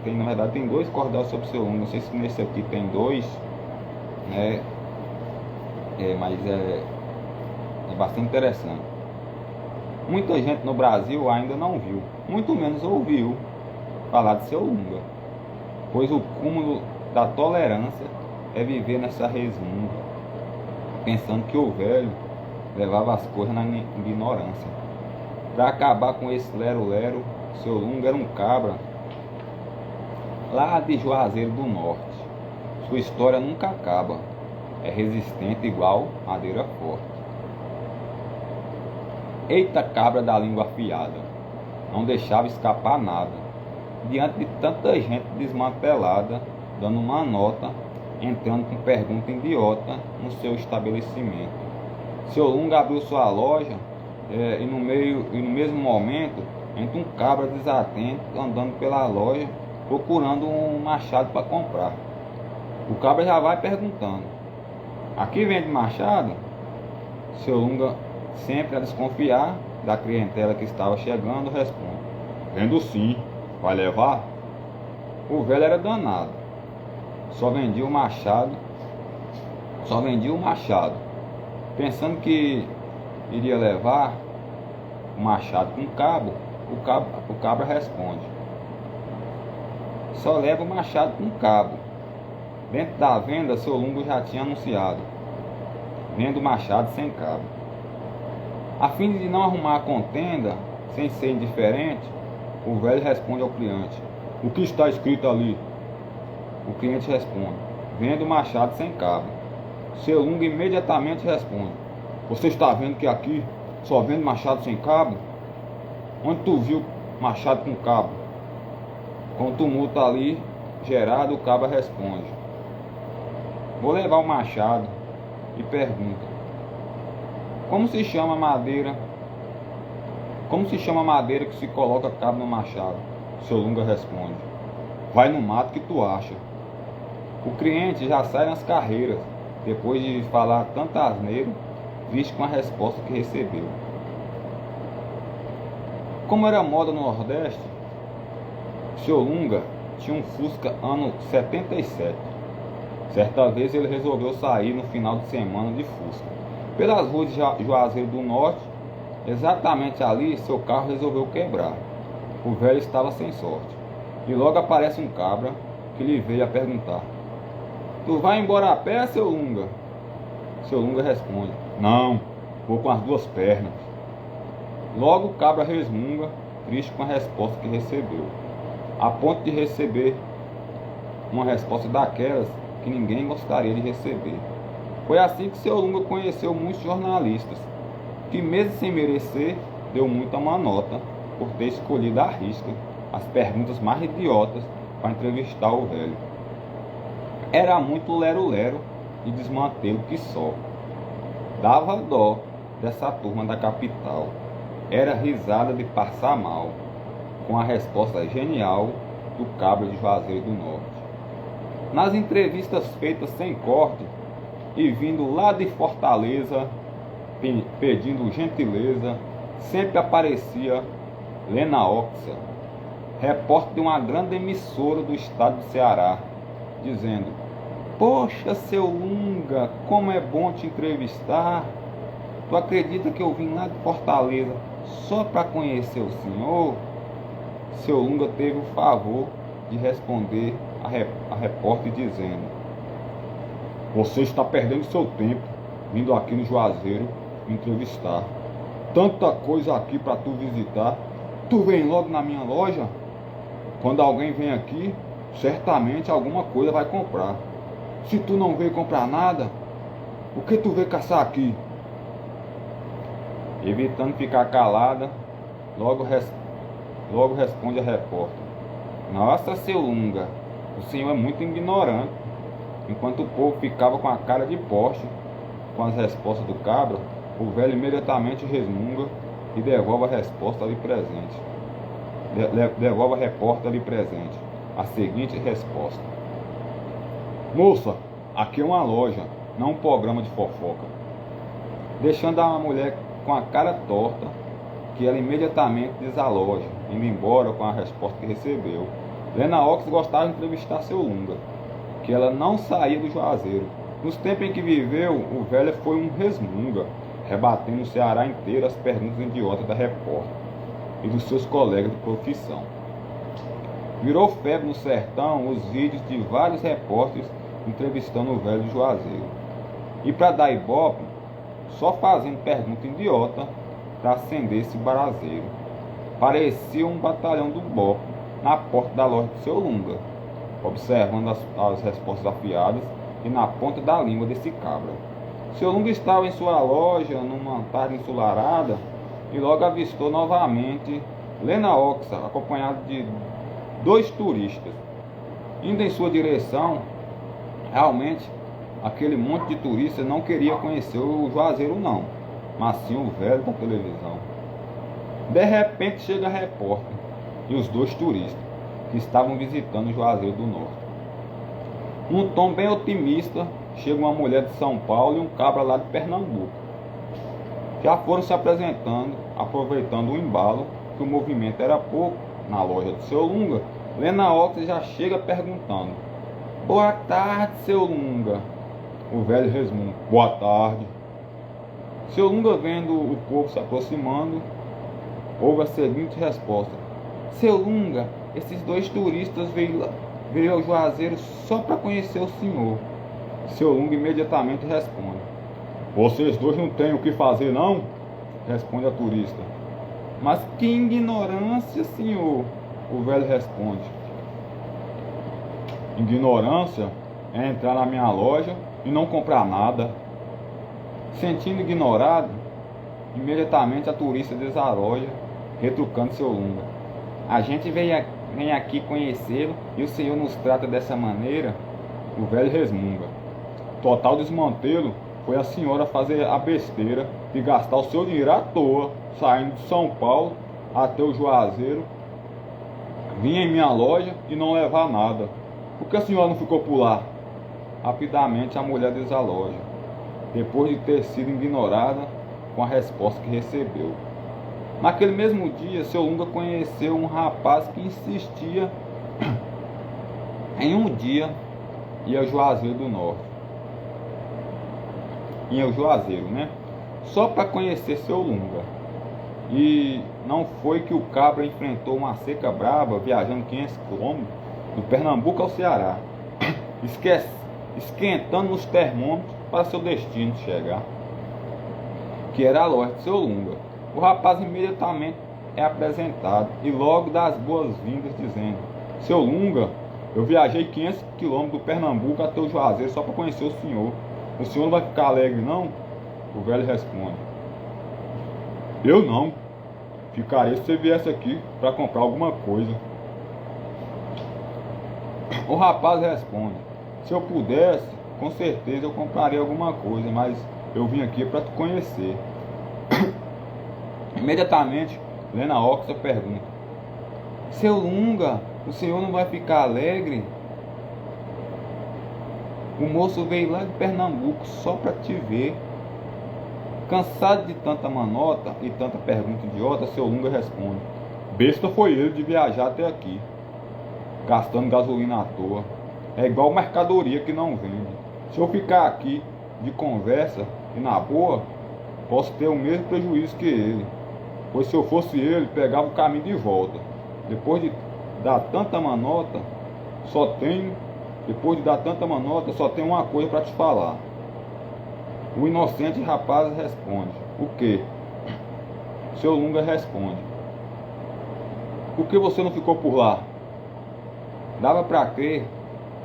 Speaker 4: na verdade tem 2 cordéis sobre Seu Lunga, não sei se nesse aqui tem 2, né? Mas é bastante interessante. Muita gente no Brasil ainda não viu, muito menos ouviu falar de Seu Lunga, pois o cúmulo da tolerância é viver nessa resmunga, pensando que o velho levava as coisas na ignorância. Para acabar com esse lero-lero, Seu Lunga era um cabra lá de Juazeiro do Norte. Sua história nunca acaba, é resistente igual madeira forte. Eita cabra da língua afiada, não deixava escapar nada, diante de tanta gente desmantelada, dando uma nota, entrando com pergunta idiota no seu estabelecimento. Seu Lunga abriu sua loja e no mesmo momento entra um cabra desatento andando pela loja procurando um machado para comprar. O cabra já vai perguntando: aqui vende machado? Seu Lunga, sempre a desconfiar da clientela que estava chegando, responde: vendo sim, vai levar? O velho era danado, só vendia o machado, pensando que iria levar o machado com cabo. O cabra responde: só leva o machado com cabo. Dentro da venda, Seu Lunga já tinha anunciado: vendo o machado sem cabo. A fim de não arrumar a contenda, sem ser indiferente, o velho responde ao cliente: o que está escrito ali? O cliente responde: vendo o machado sem cabo. Seu Lunga imediatamente responde: você está vendo que aqui só vende machado sem cabo? Onde tu viu machado com cabo? Com o tumulto ali gerado, o cabra responde: vou levar o machado. E pergunta: como se chama a madeira que se coloca cabo no machado? Seu Lunga responde: vai no mato que tu acha. O cliente já sai nas carreiras, depois de falar tanta asneira, visto com a resposta que recebeu. Como era moda no Nordeste, Seu Lunga tinha um Fusca ano 77. Certa vez ele resolveu sair no final de semana de Fusca pelas ruas de Juazeiro do Norte. Exatamente ali, seu carro resolveu quebrar. O velho estava sem sorte, e logo aparece um cabra que lhe veio a perguntar: Tu vai embora a pé, seu Lunga? Seu Lunga responde: Não, vou com as duas pernas. Logo o cabra resmunga, triste com a resposta que recebeu, a ponto de receber uma resposta daquelas que ninguém gostaria de receber. Foi assim que seu Lunga conheceu muitos jornalistas, que mesmo sem merecer, deu muita má nota por ter escolhido à risca as perguntas mais idiotas para entrevistar o velho. Era muito lero-lero e desmantelo que só. Dava dó dessa turma da capital. Era risada de passar mal, com a resposta genial do cabra de Juazeiro do Norte. Nas entrevistas feitas sem corte e vindo lá de Fortaleza, pedindo gentileza, sempre aparecia Lena Oxa, repórter de uma grande emissora do estado do Ceará, dizendo: Poxa, seu Lunga, como é bom te entrevistar. Tu acredita que eu vim lá de Fortaleza só para conhecer o senhor? Seu Lunga teve o favor de responder a repórter dizendo: Você está perdendo seu tempo vindo aqui no Juazeiro me entrevistar. Tanta coisa aqui para tu visitar. Tu vem logo na minha loja? Quando alguém vem aqui, certamente alguma coisa vai comprar. Se tu não veio comprar nada, o que tu veio caçar aqui? Evitando ficar calada, logo responde a repórter: Nossa, seu Lunga, o senhor é muito ignorante. Enquanto o povo ficava com a cara de poste com as respostas do cabra, o velho imediatamente resmunga e devolve a resposta ali presente. Devolve a repórter ali presente a seguinte resposta: Moça, aqui é uma loja, não um programa de fofoca. Deixando a mulher com a cara torta, que ela imediatamente desaloja, indo embora com a resposta que recebeu. Lena Ox gostava de entrevistar seu Lunga, que ela não saía do Juazeiro. Nos tempos em que viveu, o velho foi um resmunga, rebatendo o Ceará inteiro as perguntas idiotas da repórter e dos seus colegas de profissão. Virou febre no sertão os vídeos de vários repórteres entrevistando o velho de Juazeiro. E para dar ibope, só fazendo pergunta idiota para acender esse braseiro. Parecia um batalhão do Bope na porta da loja do seu Lunga, observando as respostas afiadas e na ponta da língua desse cabra. Seu Lunga estava em sua loja numa tarde ensolarada e logo avistou novamente Lena Oxa, acompanhada de 2 turistas. Indo em sua direção, realmente aquele monte de turistas não queria conhecer o Juazeiro não, mas sim o velho da televisão. De repente chega a repórter e os 2 turistas que estavam visitando o Juazeiro do Norte. Num tom bem otimista, chega uma mulher de São Paulo e um cabra lá de Pernambuco. Já foram se apresentando, aproveitando o embalo, que o movimento era pouco na loja do seu Lunga. Lena Ox já chega perguntando: Boa tarde, seu Lunga. O velho resmunga: Boa tarde. Seu Lunga, vendo o povo se aproximando, ouve a seguinte resposta: Seu Lunga, esses 2 turistas veio ao Juazeiro só para conhecer o senhor. Seu Lunga imediatamente responde: Vocês 2 não têm o que fazer, não? Responde a turista. Mas que ignorância, senhor! O velho responde: Ignorância é entrar na minha loja e não comprar nada. Sentindo ignorado, imediatamente a turista desaloja, retrucando seu Lunga: A gente vem aqui conhecê-lo e o senhor nos trata dessa maneira? O velho resmunga: Total desmantelo foi a senhora fazer a besteira de gastar o seu dinheiro à toa, saindo de São Paulo até o Juazeiro, vir em minha loja e não levar nada. Por que a senhora não ficou por lá? Rapidamente a mulher desaloja, depois de ter sido ignorada com a resposta que recebeu. Naquele mesmo dia, seu Lunga conheceu um rapaz que insistia em um dia ir ao Juazeiro do Norte. Ir ao Juazeiro, né? Só para conhecer seu Lunga. E não foi que o cabra enfrentou uma seca braba, viajando 500 km, do Pernambuco ao Ceará, esquentando nos termômetros para seu destino chegar, que era a loja de seu Lunga. O rapaz imediatamente é apresentado e logo dá as boas-vindas dizendo: seu Lunga, eu viajei 500 quilômetros do Pernambuco até o Juazeiro só para conhecer o senhor. O senhor não vai ficar alegre, não? O velho responde: eu não. Ficaria se você viesse aqui para comprar alguma coisa. O rapaz responde: se eu pudesse, com certeza eu compraria alguma coisa, mas eu vim aqui para te conhecer. Imediatamente, Lena Oxa pergunta: seu Lunga, o senhor não vai ficar alegre? O moço veio lá de Pernambuco só para te ver. Cansado de tanta manota e tanta pergunta idiota, seu Lunga responde: besta foi ele de viajar até aqui, gastando gasolina à toa. É igual mercadoria que não vende. Se eu ficar aqui de conversa e na boa, posso ter o mesmo prejuízo que ele. Pois se eu fosse ele, pegava o caminho de volta. Depois de dar tanta manota, só tenho uma coisa para te falar. O inocente rapaz responde: o quê? Seu Lunga responde: por que você não ficou por lá? Dava para crer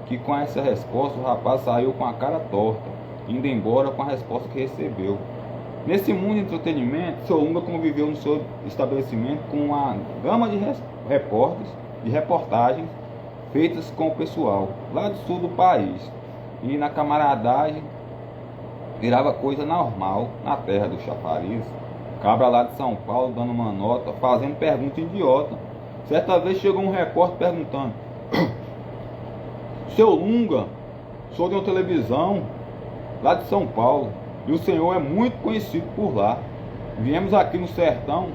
Speaker 4: que com essa resposta o rapaz saiu com a cara torta, indo embora com a resposta que recebeu. Nesse mundo de entretenimento, seu Lunga conviveu no seu estabelecimento com uma gama de repórteres e reportagens feitas com o pessoal lá do sul do país, e na camaradagem virava coisa normal na terra do chafariz. Cabra lá de São Paulo dando uma nota, fazendo pergunta idiota. Certa vez chegou um repórter perguntando: seu Lunga, sou de uma televisão lá de São Paulo e o senhor é muito conhecido por lá. Viemos aqui no sertão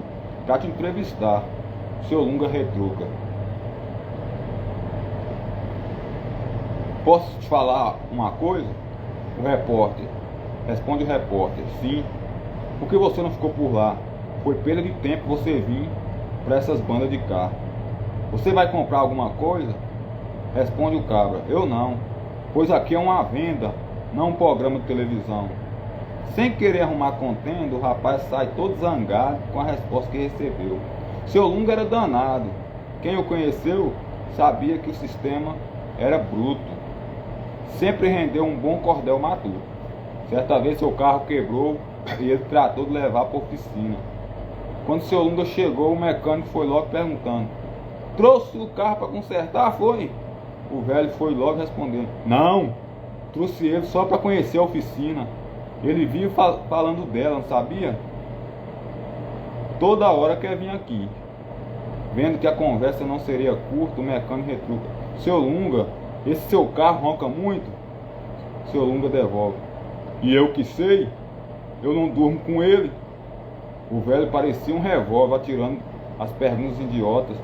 Speaker 4: para te entrevistar. Seu Lunga retruca: posso te falar uma coisa? Responde o repórter: sim. Por que você não ficou por lá? Foi perda de tempo você vir para essas bandas de carro. Você vai comprar alguma coisa? Responde o cabra: eu não, pois aqui é uma venda, não um programa de televisão. Sem querer arrumar contenda, o rapaz sai todo zangado com a resposta que recebeu. Seu Lunga era danado. Quem o conheceu sabia que o sistema era bruto. Sempre rendeu um bom cordel matuto. Certa vez seu carro quebrou e ele tratou de levar para a oficina. Quando seu Lunga chegou, o mecânico foi logo perguntando: trouxe o carro para consertar, foi? O velho foi logo respondendo: não, trouxe ele só para conhecer a oficina. Ele vive falando dela, não sabia? Toda hora quer vir aqui. Vendo que a conversa não seria curta, o mecânico retruca: seu Lunga, esse seu carro ronca muito? Seu Lunga devolve: e eu que sei? Eu não durmo com ele. O velho parecia um revólver atirando as perguntas idiotas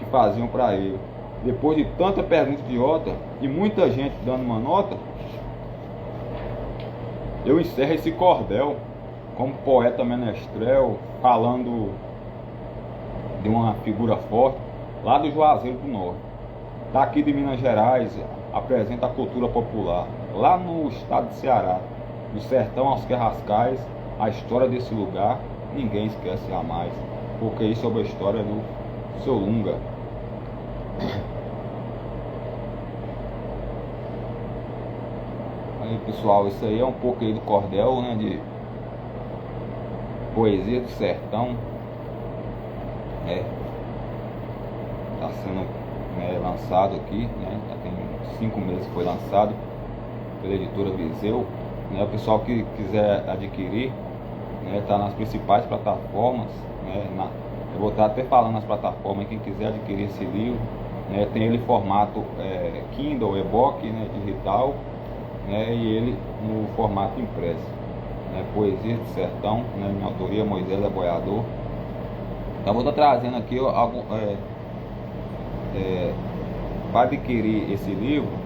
Speaker 4: que faziam para ele. Depois de tanta pergunta idiota e muita gente dando uma nota, eu encerro esse cordel como poeta menestrel, falando de uma figura forte lá do Juazeiro do Norte. Daqui de Minas Gerais, apresenta a cultura popular. Lá no estado de Ceará, do sertão aos Carrascais, a história desse lugar ninguém esquece jamais, porque isso é uma história do seu Lunga. Aí pessoal, isso aí é um pouco aí do cordel, né, de poesia do sertão. Está sendo lançado aqui, né, já tem 5 meses que foi lançado pela editora Viseu, né. O pessoal que quiser adquirir, está nas principais plataformas, eu vou estar até falando nas plataformas. Quem quiser adquirir esse livro, tem ele em formato Kindle, e-book, digital, e ele no formato impresso, Poesia do Sertão, minha autoria Moisés Aboiador. Então vou estar trazendo aqui para adquirir esse livro.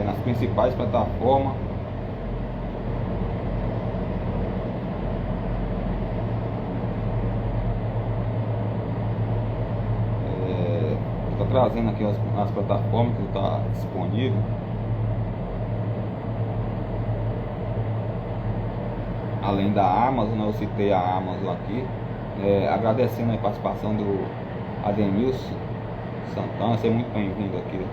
Speaker 4: Nas principais plataformas, trazendo aqui as plataformas que está disponível. Além da Amazon, né, eu citei a Amazon aqui, agradecendo a participação do Ademilson Santana, seja muito bem-vindo aqui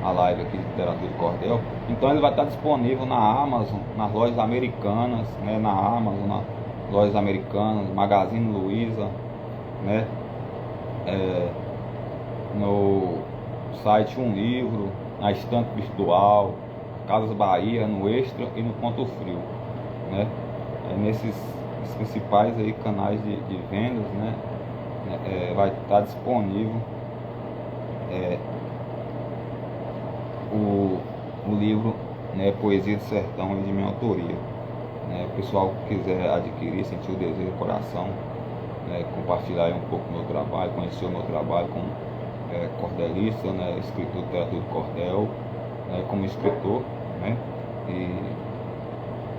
Speaker 4: à live aqui de Literatura de Cordel. Então ele vai estar disponível na Amazon, nas lojas americanas, né, na Amazon, nas lojas americanas, Magazine Luiza, né, no site Um Livro, na Estante Virtual, Casas Bahia, no Extra e no Ponto Frio, né? Nesses principais aí canais de vendas, né? Vai estar disponível o livro, né, Poesia do Sertão, de minha autoria, né? O pessoal que quiser adquirir, sentir o desejo do coração, né, compartilhar aí um pouco do meu trabalho, conhecer o meu trabalho como cordelista, né, escritor de literatura de cordel, né, como escritor, né, e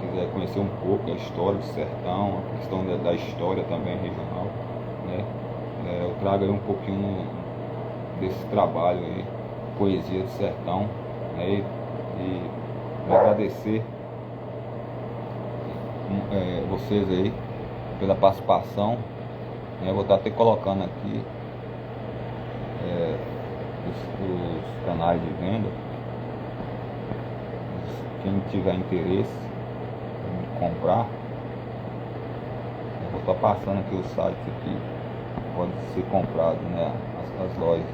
Speaker 4: quiser conhecer um pouco a história do sertão, a questão da história também regional, né, eu trago aí um pouquinho desse trabalho aí, Poesia do Sertão, né, e agradecer vocês aí pela participação, né. Vou estar até colocando aqui os canais de venda. Quem tiver interesse em comprar, eu vou estar passando aqui o site que pode ser comprado, né, as lojas.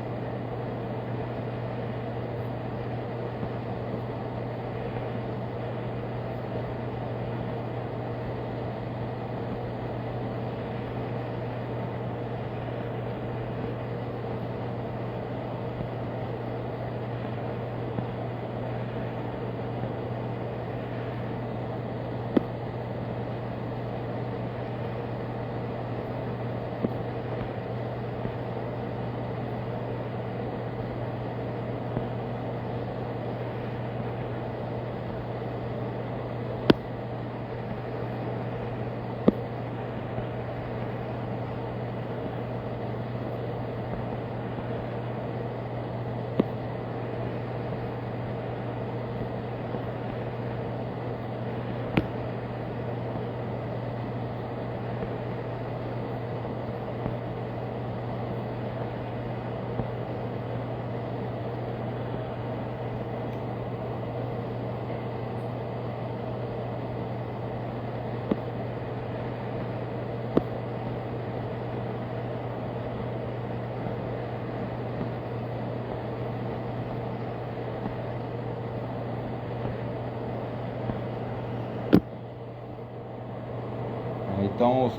Speaker 4: Então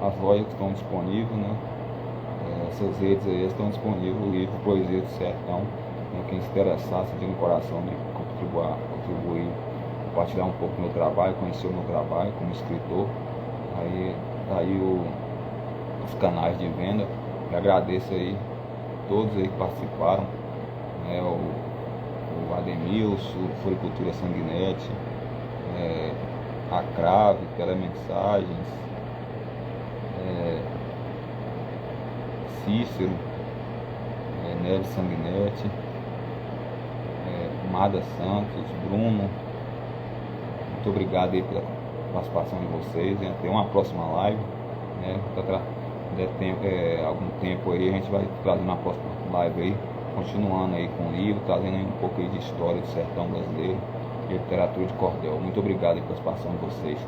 Speaker 4: as lojas que estão disponíveis, né, essas redes aí estão disponíveis o livro Poesia do Sertão, né, quem se interessar, sentir no coração, né, contribuir, compartilhar um pouco do meu trabalho, conhecer o meu trabalho como escritor, aí os canais de venda. Eu agradeço aí todos aí que participaram, né, o Ademilson, Floricultura Sanguinete, a Crave, Telemensagens, Cícero, Neves Sanguinete, Mada Santos, Bruno. Muito obrigado aí pela participação de vocês, né? Até uma próxima live, né? Algum tempo aí a gente vai trazer uma próxima live aí, continuando aí com o livro, trazendo aí um pouco aí de história do sertão brasileiro e literatura de cordel. Muito obrigado aí pela participação de vocês.